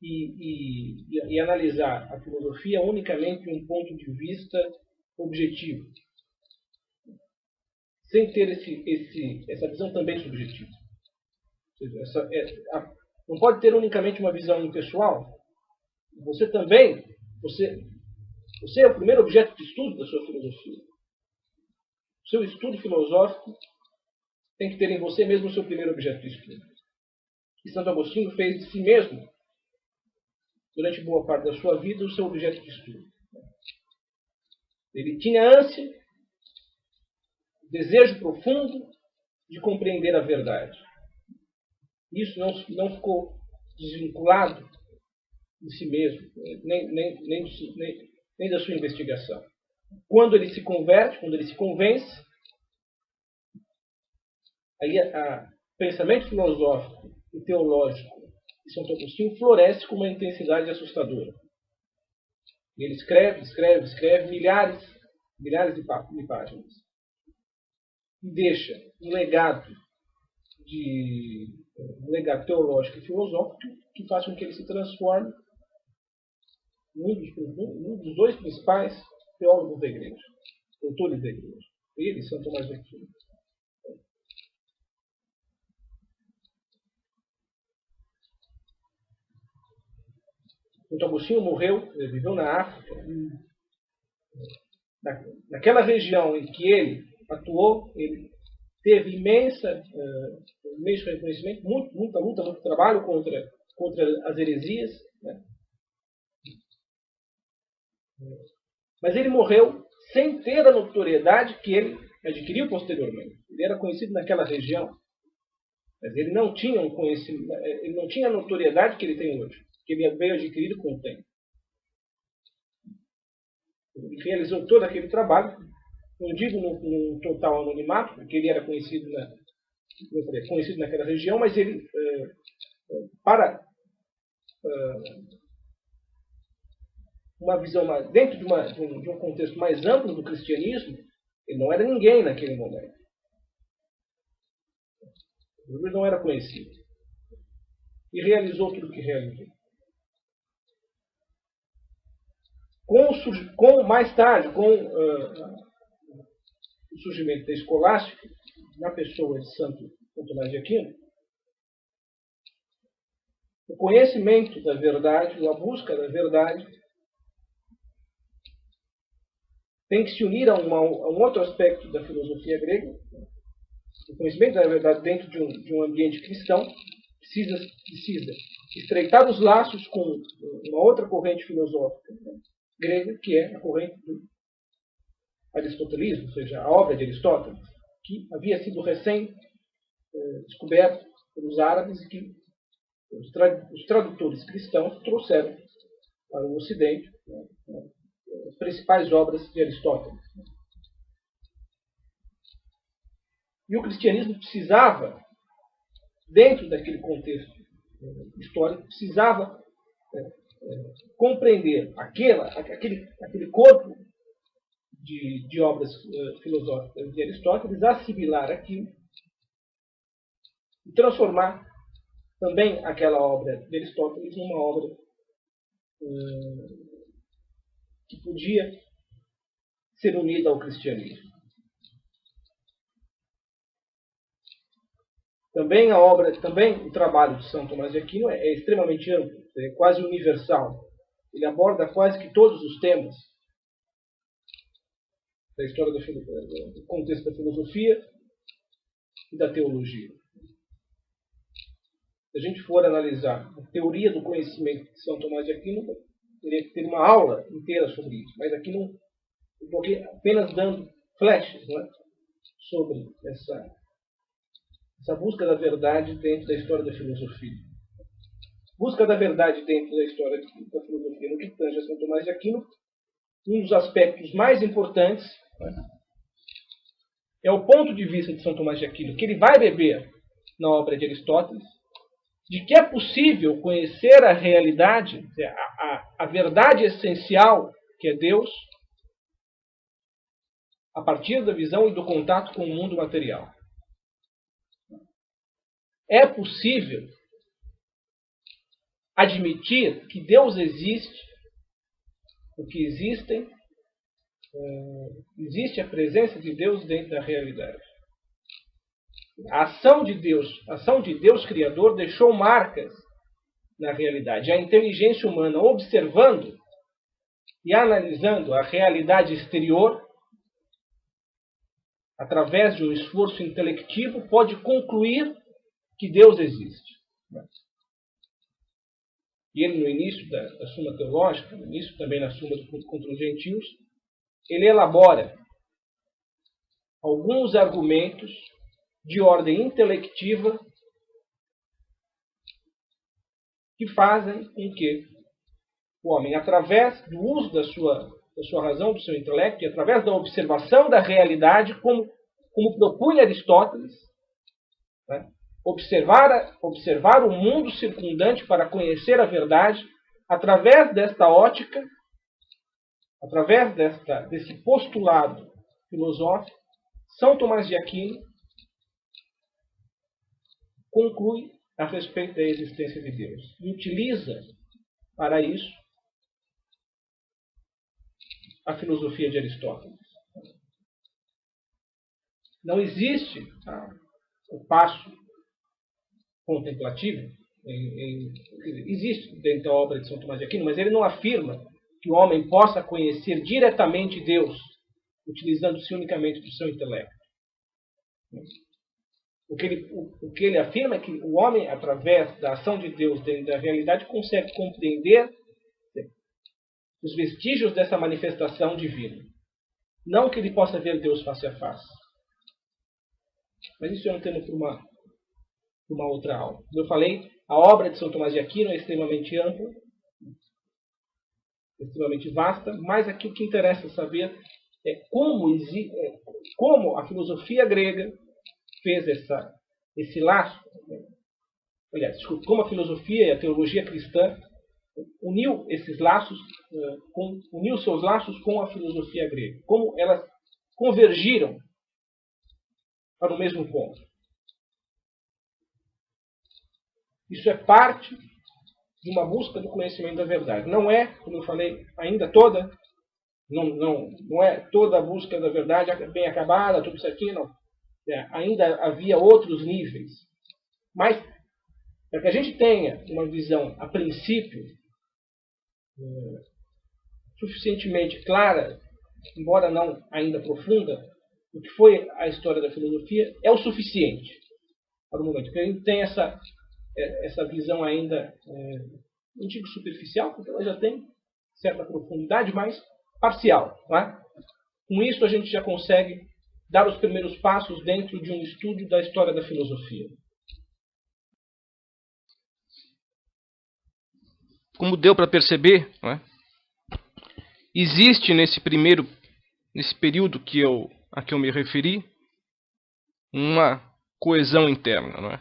e analisar a filosofia unicamente de um ponto de vista objetivo, sem ter essa visão também subjetiva. Ou seja, não pode ter unicamente uma visão impessoal. Você é o primeiro objeto de estudo da sua filosofia. O seu estudo filosófico tem que ter em você mesmo o seu primeiro objeto de estudo. E Santo Agostinho fez de si mesmo, durante boa parte da sua vida, o seu objeto de estudo. Ele tinha ânsia, desejo profundo de compreender a verdade. Isso não ficou desvinculado de si mesmo, nem da sua investigação. Quando ele se converte, quando ele se convence, aí o pensamento filosófico e teológico de Santo Agostinho floresce com uma intensidade assustadora. E ele escreve milhares de páginas. E deixa um legado teológico e filosófico que faz com que ele se transforme um dos dois principais teólogos da igreja, doutores da igreja. Ele, São Tomás de Aquino. Santo Agostinho morreu, ele viveu na África. Naquela região em que ele atuou, ele teve imenso reconhecimento, muita luta, muito trabalho contra as heresias. Né? Mas ele morreu sem ter a notoriedade que ele adquiriu posteriormente. Ele era conhecido naquela região, mas ele não tinha um conhecimento, ele não tinha a notoriedade que ele tem hoje, que ele veio adquirido com o tempo. Ele realizou todo aquele trabalho, não digo no total anonimato, porque ele era conhecido naquela região, mas ele, para uma visão dentro de um contexto mais amplo do cristianismo, ele não era ninguém naquele momento. Ele não era conhecido. E realizou tudo o que realizou. Mais tarde, com o surgimento da escolástica, na pessoa de Santo Tomás de Aquino, o conhecimento da verdade, a busca da verdade, tem que se unir a um outro aspecto da filosofia grega. O conhecimento da verdade dentro de um ambiente cristão precisa estreitar os laços com uma outra corrente filosófica grega, que é a corrente do aristotelismo, ou seja, a obra de Aristóteles, que havia sido recém-descoberta pelos árabes e que os tradutores cristãos trouxeram para o Ocidente, as principais obras de Aristóteles. E o cristianismo precisava, dentro daquele contexto histórico, precisava compreender aquele corpo de obras filosóficas de Aristóteles, assimilar aquilo e transformar também aquela obra de Aristóteles numa obra que podia ser unida ao cristianismo. Também o trabalho de São Tomás de Aquino é extremamente amplo, é quase universal. Ele aborda quase que todos os temas da história do contexto da filosofia e da teologia. Se a gente for analisar a teoria do conhecimento de São Tomás de Aquino, teria que ter uma aula inteira sobre isso. Mas aqui não estou apenas dando flashes, não é? Sobre essa busca da verdade dentro da história da filosofia. Busca da verdade dentro da história da filosofia no que tange a São Tomás de Aquino, um dos aspectos mais importantes, né, é o ponto de vista de São Tomás de Aquino, que ele vai beber na obra de Aristóteles, de que é possível conhecer a realidade, a verdade essencial, que é Deus, a partir da visão e do contato com o mundo material. É possível admitir que Deus existe, porque existe a presença de Deus dentro da realidade. A ação de Deus Criador deixou marcas na realidade. A inteligência humana, observando e analisando a realidade exterior, através de um esforço intelectivo, pode concluir que Deus existe. E ele, no início da Suma Teológica, no início também na Suma contra os Gentios, ele elabora alguns argumentos de ordem intelectiva que fazem com que o homem, através do uso da sua razão, do seu intelecto, e através da observação da realidade, como propunha Aristóteles, né, observar o mundo circundante para conhecer a verdade, através desta ótica, através desse postulado filosófico, São Tomás de Aquino conclui a respeito da existência de Deus e utiliza para isso a filosofia de Aristóteles. Não existe o passo contemplativo, existe dentro da obra de São Tomás de Aquino, mas ele não afirma que o homem possa conhecer diretamente Deus, utilizando-se unicamente do seu intelecto. O que ele afirma é que o homem, através da ação de Deus dentro da realidade, consegue compreender os vestígios dessa manifestação divina. Não que ele possa ver Deus face a face. Mas isso é um tema para uma outra aula. Como eu falei, a obra de São Tomás de Aquino é extremamente ampla, extremamente vasta, mas aqui o que interessa saber é como a filosofia grega fez esse laço, como a filosofia e a teologia cristã uniu esses laços, uniu seus laços com a filosofia grega, como elas convergiram para o mesmo ponto. Isso é parte de uma busca do conhecimento da verdade. Não é, como eu falei, ainda toda, não é toda a busca da verdade bem acabada, tudo certinho, não. Ainda havia outros níveis. Mas, para que a gente tenha uma visão, a princípio, suficientemente clara, embora não ainda profunda, do que foi a história da filosofia, é o suficiente para o momento. Porque a gente tem essa visão ainda, não digo superficial, porque ela já tem certa profundidade, mas parcial. Tá? Com isso, a gente já consegue dar os primeiros passos dentro de um estudo da história da filosofia. Como deu para perceber, não é? Existe nesse período a que eu me referi, uma coesão interna, não é?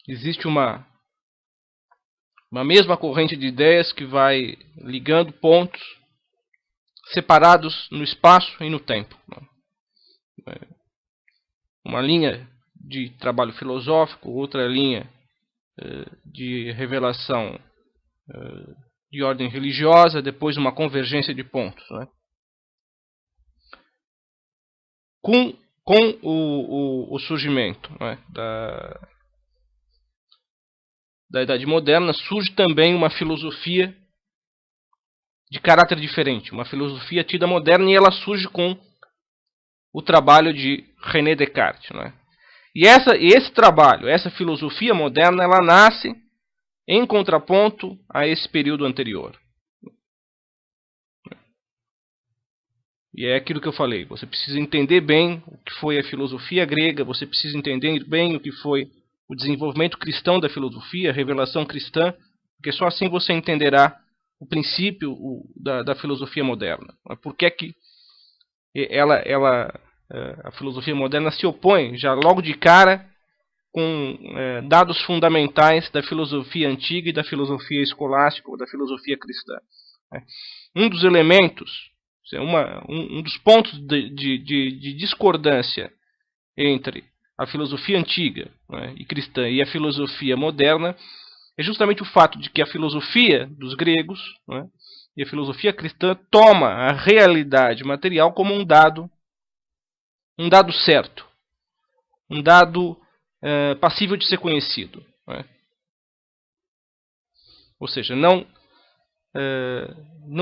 Existe uma mesma corrente de ideias que vai ligando pontos separados no espaço e no tempo. Não é? Uma linha de trabalho filosófico, outra linha de revelação de ordem religiosa, depois uma convergência de pontos. Não é? Com o surgimento, não é, da Idade Moderna, surge também uma filosofia de caráter diferente, uma filosofia tida moderna, e ela surge com o trabalho de René Descartes. Não é? E esse trabalho, essa filosofia moderna, ela nasce em contraponto a esse período anterior. E é aquilo que eu falei, você precisa entender bem o que foi a filosofia grega, você precisa entender bem o que foi o desenvolvimento cristão da filosofia, a revelação cristã, porque só assim você entenderá o princípio da filosofia moderna. Por que é que a filosofia moderna se opõe já logo de cara com dados fundamentais da filosofia antiga e da filosofia escolástica ou da filosofia cristã. Um dos elementos, um dos pontos de discordância entre a filosofia antiga, né, e cristã e a filosofia moderna é justamente o fato de que a filosofia dos gregos, né, e a filosofia cristã toma a realidade material como um dado certo, um dado passível de ser conhecido. Né? Ou seja, não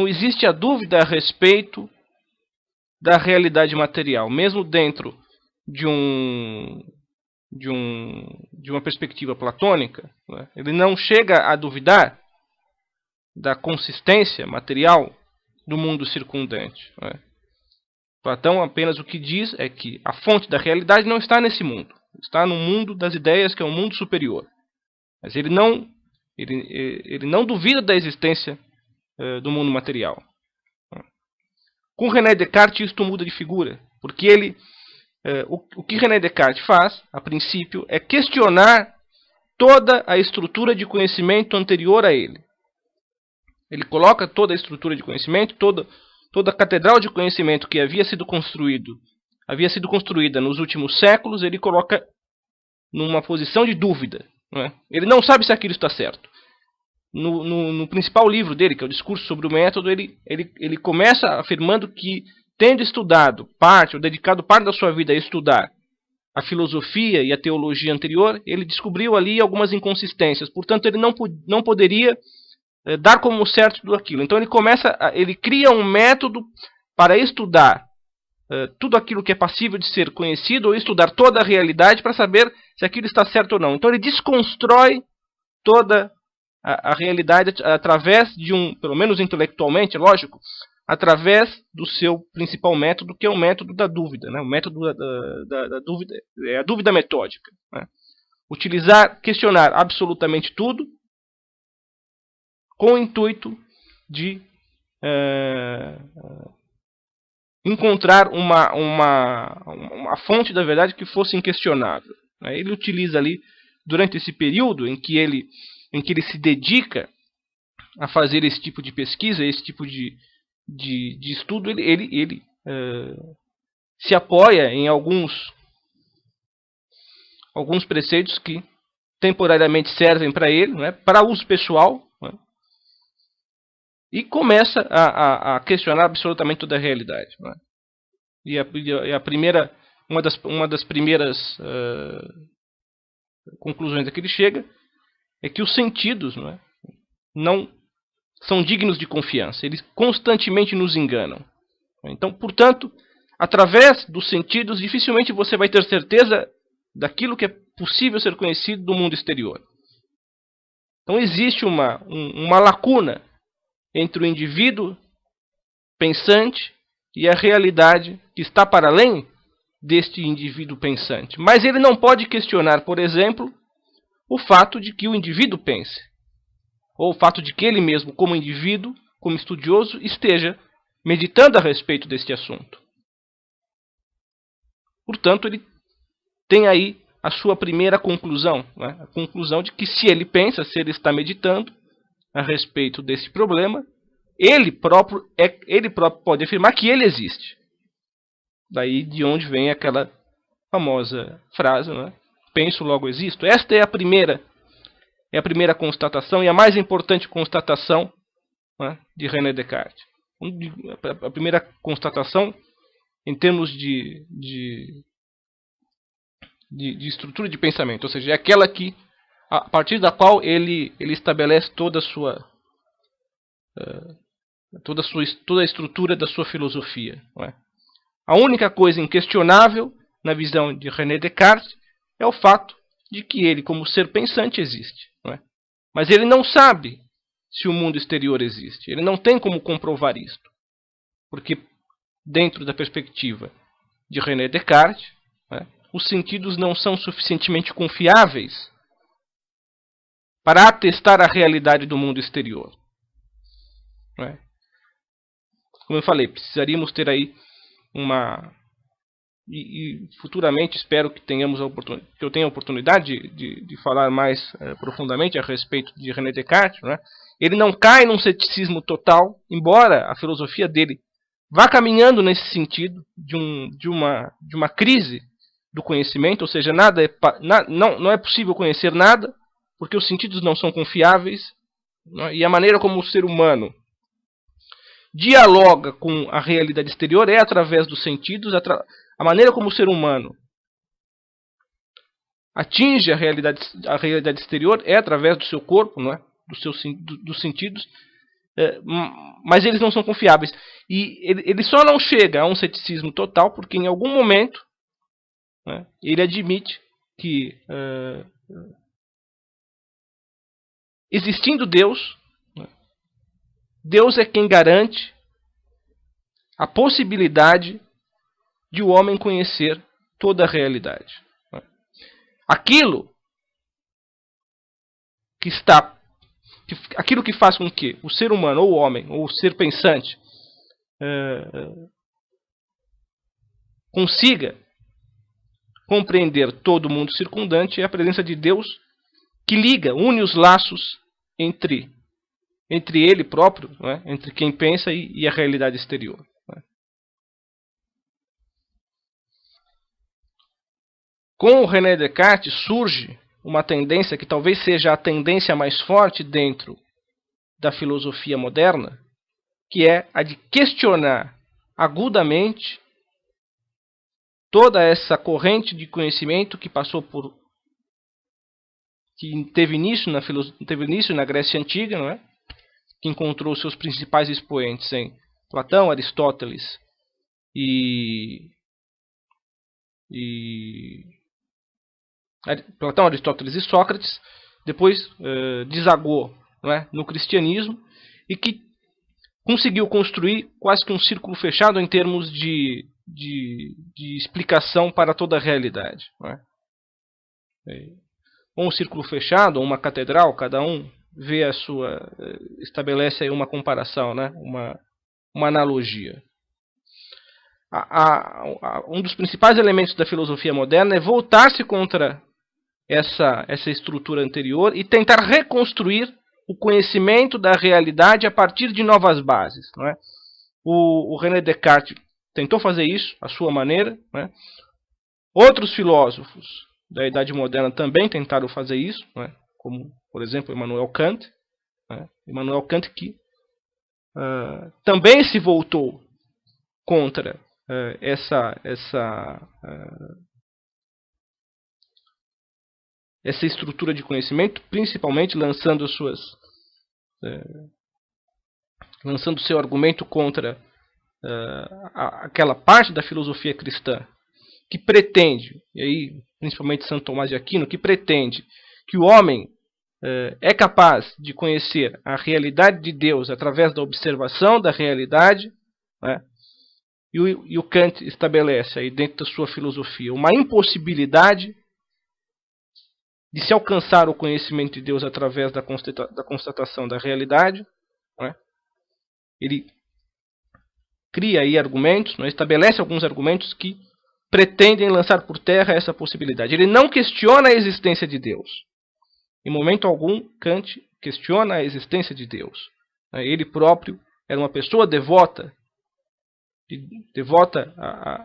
existe a dúvida a respeito da realidade material, mesmo dentro de uma perspectiva platônica. Né? Ele não chega a duvidar da consistência material do mundo circundante. Né? Platão apenas o que diz é que a fonte da realidade não está nesse mundo. Está no mundo das ideias, que é um mundo superior. Mas ele não duvida da existência do mundo material. Com René Descartes isto muda de figura, porque o que René Descartes faz, a princípio, é questionar toda a estrutura de conhecimento anterior a ele. Ele coloca toda a estrutura de conhecimento, toda a catedral de conhecimento que havia sido construída nos últimos séculos, ele coloca numa posição de dúvida. Não é? Ele não sabe se aquilo está certo. no principal livro dele, que é o Discurso sobre o Método, ele começa afirmando que, tendo estudado parte, ou dedicado parte da sua vida a estudar a filosofia e a teologia anterior, ele descobriu ali algumas inconsistências. Portanto, ele não poderia dar como certo tudo aquilo. Então ele cria um método para estudar tudo aquilo que é passível de ser conhecido, ou estudar toda a realidade para saber se aquilo está certo ou não. Então ele desconstrói toda a realidade através de pelo menos intelectualmente, lógico, através do seu principal método, que é o método da dúvida, né? O método da dúvida, é a dúvida metódica, né? Questionar absolutamente tudo com o intuito de encontrar uma fonte da verdade que fosse inquestionável, né? Ele utiliza ali, durante esse período em que ele se dedica a fazer esse tipo de pesquisa, esse tipo de estudo, ele se apoia em alguns preceitos que temporariamente servem para ele, né, para uso pessoal, né, e começa a questionar absolutamente toda a realidade, né. E a primeira, uma das primeiras conclusões a que ele chega é que os sentidos, não são dignos de confiança. Eles constantemente nos enganam. Então, portanto, através dos sentidos, dificilmente você vai ter certeza daquilo que é possível ser conhecido do mundo exterior. Então, existe uma lacuna entre o indivíduo pensante e a realidade que está para além deste indivíduo pensante. Mas ele não pode questionar, por exemplo, o fato de que o indivíduo pense, ou o fato de que ele mesmo, como indivíduo, como estudioso, esteja meditando a respeito deste assunto. Portanto, ele tem aí a sua primeira conclusão, né? A conclusão de que se ele pensa, se ele está meditando a respeito desse problema, ele próprio pode afirmar que ele existe. Daí de onde vem aquela famosa frase, né? Penso, logo existo. Esta é a primeira constatação e a mais importante constatação, né, de René Descartes. A primeira constatação em termos de estrutura de pensamento, ou seja, é aquela a partir da qual ele estabelece toda a estrutura da sua filosofia, não é? A única coisa inquestionável na visão de René Descartes é o fato de que ele, como ser pensante, existe, não é? Mas ele não sabe se o mundo exterior existe. Ele não tem como comprovar isto. Porque, dentro da perspectiva de René Descartes, né, os sentidos não são suficientemente confiáveis para atestar a realidade do mundo exterior. Não é? Como eu falei, precisaríamos ter aí e futuramente espero que que eu tenha a oportunidade de falar mais profundamente a respeito de René Descartes, né? Ele não cai num ceticismo total, embora a filosofia dele vá caminhando nesse sentido de uma crise do conhecimento, ou seja, não é possível conhecer nada, porque os sentidos não são confiáveis, né? E a maneira como o ser humano dialoga com a realidade exterior é através dos sentidos. A maneira como o ser humano atinge a realidade exterior é através do seu corpo, não é? Dos sentidos, mas eles não são confiáveis. E ele só não chega a um ceticismo total porque em algum momento, né, ele admite que, existindo Deus, Deus é quem garante a possibilidade de o homem conhecer toda a realidade. Aquilo que faz com que o ser humano, ou o homem, ou o ser pensante, consiga compreender todo o mundo circundante é a presença de Deus, que une os laços entre ele próprio, né, entre quem pensa e a realidade exterior. Né. Com o René Descartes surge uma tendência que talvez seja a tendência mais forte dentro da filosofia moderna, que é a de questionar agudamente toda essa corrente de conhecimento que teve início na Grécia Antiga, não é? Que encontrou seus principais expoentes em Platão, Aristóteles Platão, Aristóteles e Sócrates, depois desagou, não é? No cristianismo, e que conseguiu construir quase que um círculo fechado em termos de explicação para toda a realidade. Não é? Ou um círculo fechado, ou uma catedral, cada um vê estabelece aí uma comparação, né? uma analogia. Um dos principais elementos da filosofia moderna é voltar-se contra essa estrutura anterior e tentar reconstruir o conhecimento da realidade a partir de novas bases. Não é? O René Descartes tentou fazer isso, à sua maneira. Não é? Outros filósofos da Idade Moderna também tentaram fazer isso, não é? Como, por exemplo, Immanuel Kant. Não é? Immanuel Kant que também se voltou contra essa estrutura de conhecimento, principalmente lançando seu argumento contra aquela parte da filosofia cristã que pretende, e aí principalmente Santo Tomás de Aquino, que pretende que o homem é capaz de conhecer a realidade de Deus através da observação da realidade, né? E o Kant estabelece aí dentro da sua filosofia uma impossibilidade de se alcançar o conhecimento de Deus através da constatação da realidade. Não é? Ele cria aí argumentos, não é? Estabelece alguns argumentos que pretendem lançar por terra essa possibilidade. Ele não questiona a existência de Deus. Em momento algum, Kant questiona a existência de Deus. Ele próprio era uma pessoa devota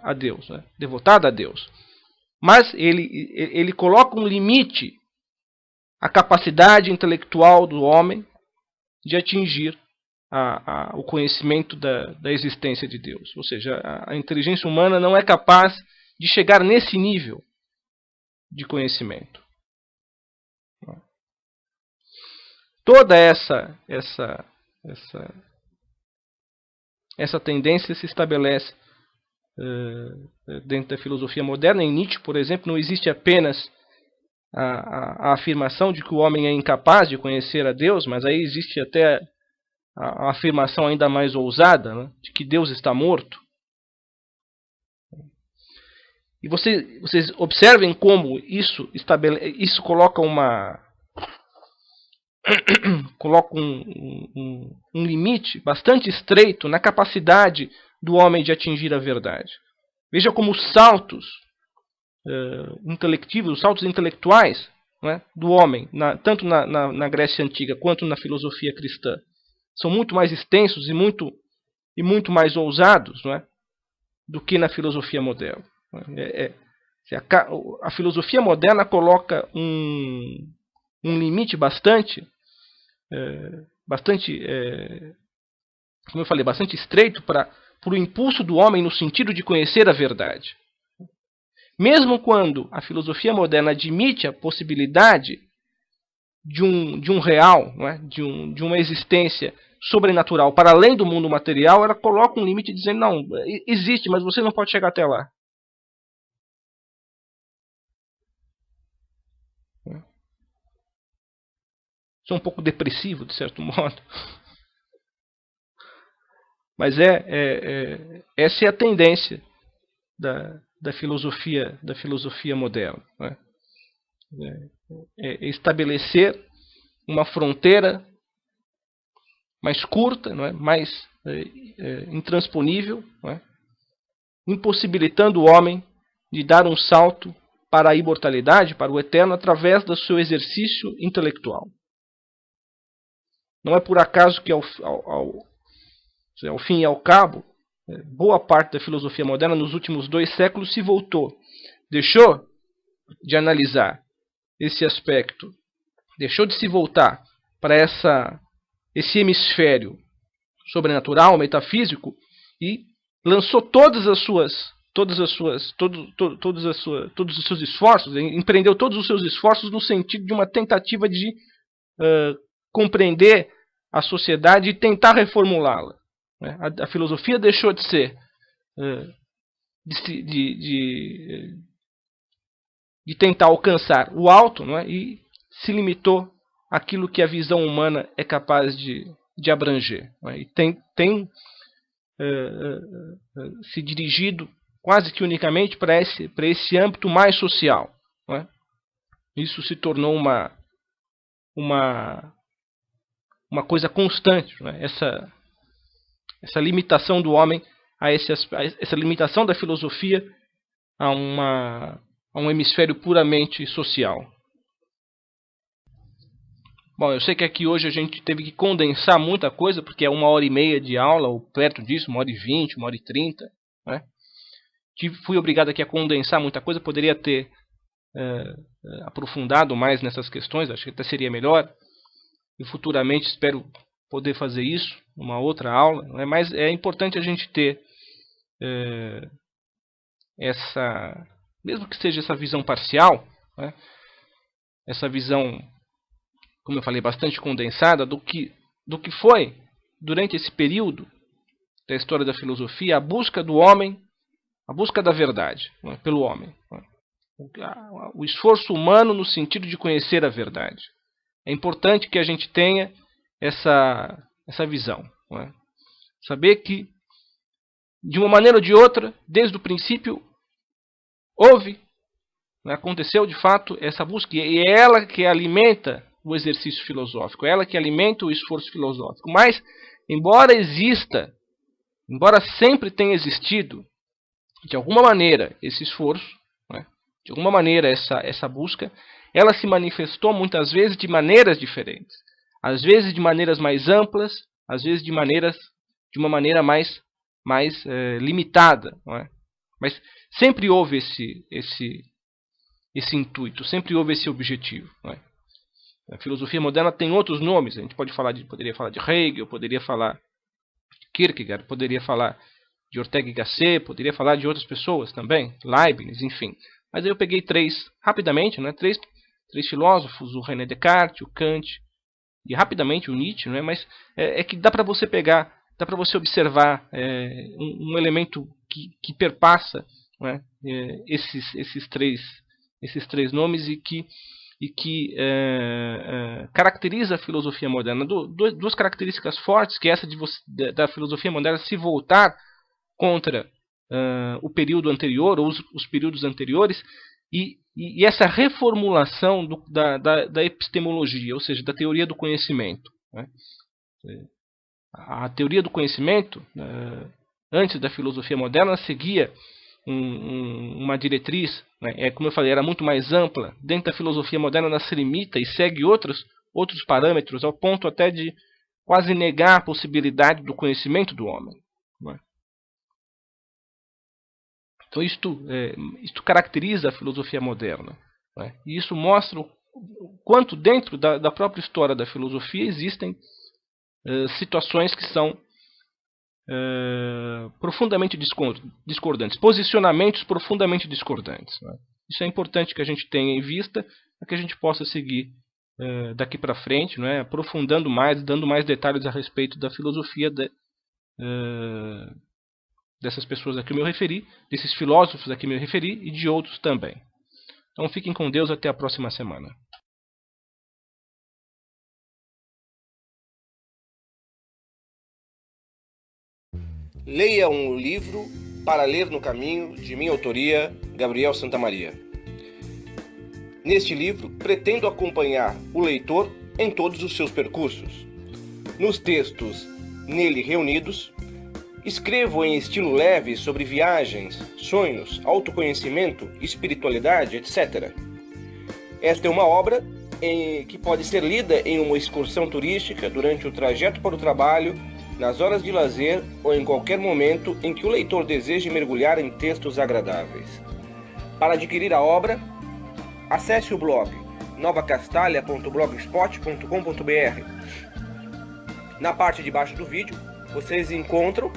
a Deus, né? Devotada a Deus. Mas ele coloca um limite à capacidade intelectual do homem de atingir o conhecimento da existência de Deus. Ou seja, a inteligência humana não é capaz de chegar nesse nível de conhecimento. Toda essa tendência se estabelece dentro da filosofia moderna. Em Nietzsche, por exemplo, não existe apenas a afirmação de que o homem é incapaz de conhecer a Deus, mas aí existe até a afirmação ainda mais ousada, né, de que Deus está morto. E vocês observem como isso coloca um limite bastante estreito na capacidade do homem de atingir a verdade. Veja como os saltos intelectivos, os saltos intelectuais, né, do homem, tanto na Grécia Antiga quanto na filosofia cristã, são muito mais extensos e muito mais ousados, não é, do que na filosofia moderna. A filosofia moderna coloca um limite bastante, como eu falei, bastante estreito para o impulso do homem no sentido de conhecer a verdade. Mesmo quando a filosofia moderna admite a possibilidade de um real, não é? de uma existência sobrenatural para além do mundo material, ela coloca um limite dizendo, não, existe, mas você não pode chegar até lá. Isso é um pouco depressivo, de certo modo. Mas essa é a tendência da filosofia moderna. Né? É estabelecer uma fronteira mais curta, não é? Mais intransponível, não é? Impossibilitando o homem de dar um salto para a imortalidade, para o eterno, através do seu exercício intelectual. Não é por acaso que, ao fim e ao cabo, boa parte da filosofia moderna nos últimos 2 séculos se voltou. Deixou de analisar esse aspecto, deixou de se voltar para essa esse hemisfério sobrenatural, metafísico, e lançou todos os seus esforços, empreendeu todos os seus esforços no sentido de uma tentativa de compreender a sociedade e tentar reformulá-la. A filosofia deixou de ser de tentar alcançar o alto, não é? E se limitou àquilo que a visão humana é capaz de abranger. Não é? E tem se dirigido quase que unicamente para esse âmbito mais social. Não é? Isso se tornou uma coisa constante, não é? Essa limitação do homem, essa limitação da filosofia a um hemisfério puramente social. Bom, eu sei que aqui hoje a gente teve que condensar muita coisa, porque é 1h30 de aula, ou perto disso, 1h20, 1h30. Né? Fui obrigado aqui a condensar muita coisa, poderia ter aprofundado mais nessas questões, acho que até seria melhor. E futuramente espero poder fazer isso, numa outra aula. Né? Mas é importante a gente ter mesmo que seja essa visão parcial, né? Essa visão, como eu falei, bastante condensada do que foi, durante esse período da história da filosofia, a busca do homem, a busca da verdade, né? Pelo homem. Né? O esforço humano no sentido de conhecer a verdade. É importante que a gente tenha essa visão. Né? Saber que, de uma maneira ou de outra, desde o princípio, houve, né, aconteceu de fato essa busca, e é ela que alimenta o exercício filosófico, é ela que alimenta o esforço filosófico. Mas, embora sempre tenha existido, de alguma maneira, esse esforço, né, de alguma maneira essa busca, ela se manifestou muitas vezes de maneiras diferentes. Às vezes de maneiras mais amplas, às vezes de uma maneira mais limitada. Não é? Mas sempre houve esse intuito, sempre houve esse objetivo. Não é? A filosofia moderna tem outros nomes. A gente poderia falar de Hegel, poderia falar de Kierkegaard, poderia falar de Ortega y Gasset, poderia falar de outras pessoas também, Leibniz, enfim. Mas aí eu peguei rapidamente, né, três filósofos, o René Descartes, o Kant e rapidamente o Nietzsche, né, mas é que dá para você pegar, dá para você observar um elemento que perpassa, né, esses três nomes e que caracteriza a filosofia moderna. Duas características fortes, que é essa da filosofia moderna se voltar contra o período anterior, ou os períodos anteriores, e essa reformulação da epistemologia, ou seja, da teoria do conhecimento. Né? A teoria do conhecimento, antes da filosofia moderna, seguia uma diretriz, né? Como eu falei, era muito mais ampla. Dentro da filosofia moderna, ela se limita e segue outros parâmetros, ao ponto até de quase negar a possibilidade do conhecimento do homem. Né? Então isto caracteriza a filosofia moderna. Né? E isso mostra o quanto dentro da própria história da filosofia existem situações que são profundamente discordantes, posicionamentos profundamente discordantes. Né? Isso é importante que a gente tenha em vista para que a gente possa seguir daqui para frente, né? Aprofundando mais, dando mais detalhes a respeito da filosofia dessas pessoas a que eu me referi, desses filósofos a que eu me referi e de outros também. Então fiquem com Deus, até a próxima semana. Leia um livro para ler no caminho, de minha autoria, Gabriel Santamaria. Neste livro, pretendo acompanhar o leitor em todos os seus percursos. Nos textos nele reunidos, escrevo em estilo leve sobre viagens, sonhos, autoconhecimento, espiritualidade, etc. Esta é uma obra que pode ser lida em uma excursão turística, durante o trajeto para o trabalho, nas horas de lazer ou em qualquer momento em que o leitor deseje mergulhar em textos agradáveis. Para adquirir a obra, acesse o blog novacastalha.blogspot.com.br. Na parte de baixo do vídeo, vocês encontram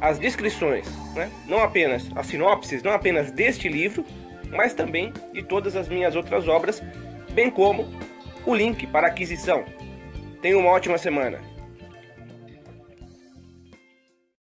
as descrições, né? Não apenas as sinopses, não apenas deste livro, mas também de todas as minhas outras obras, bem como o link para aquisição. Tenha uma ótima semana.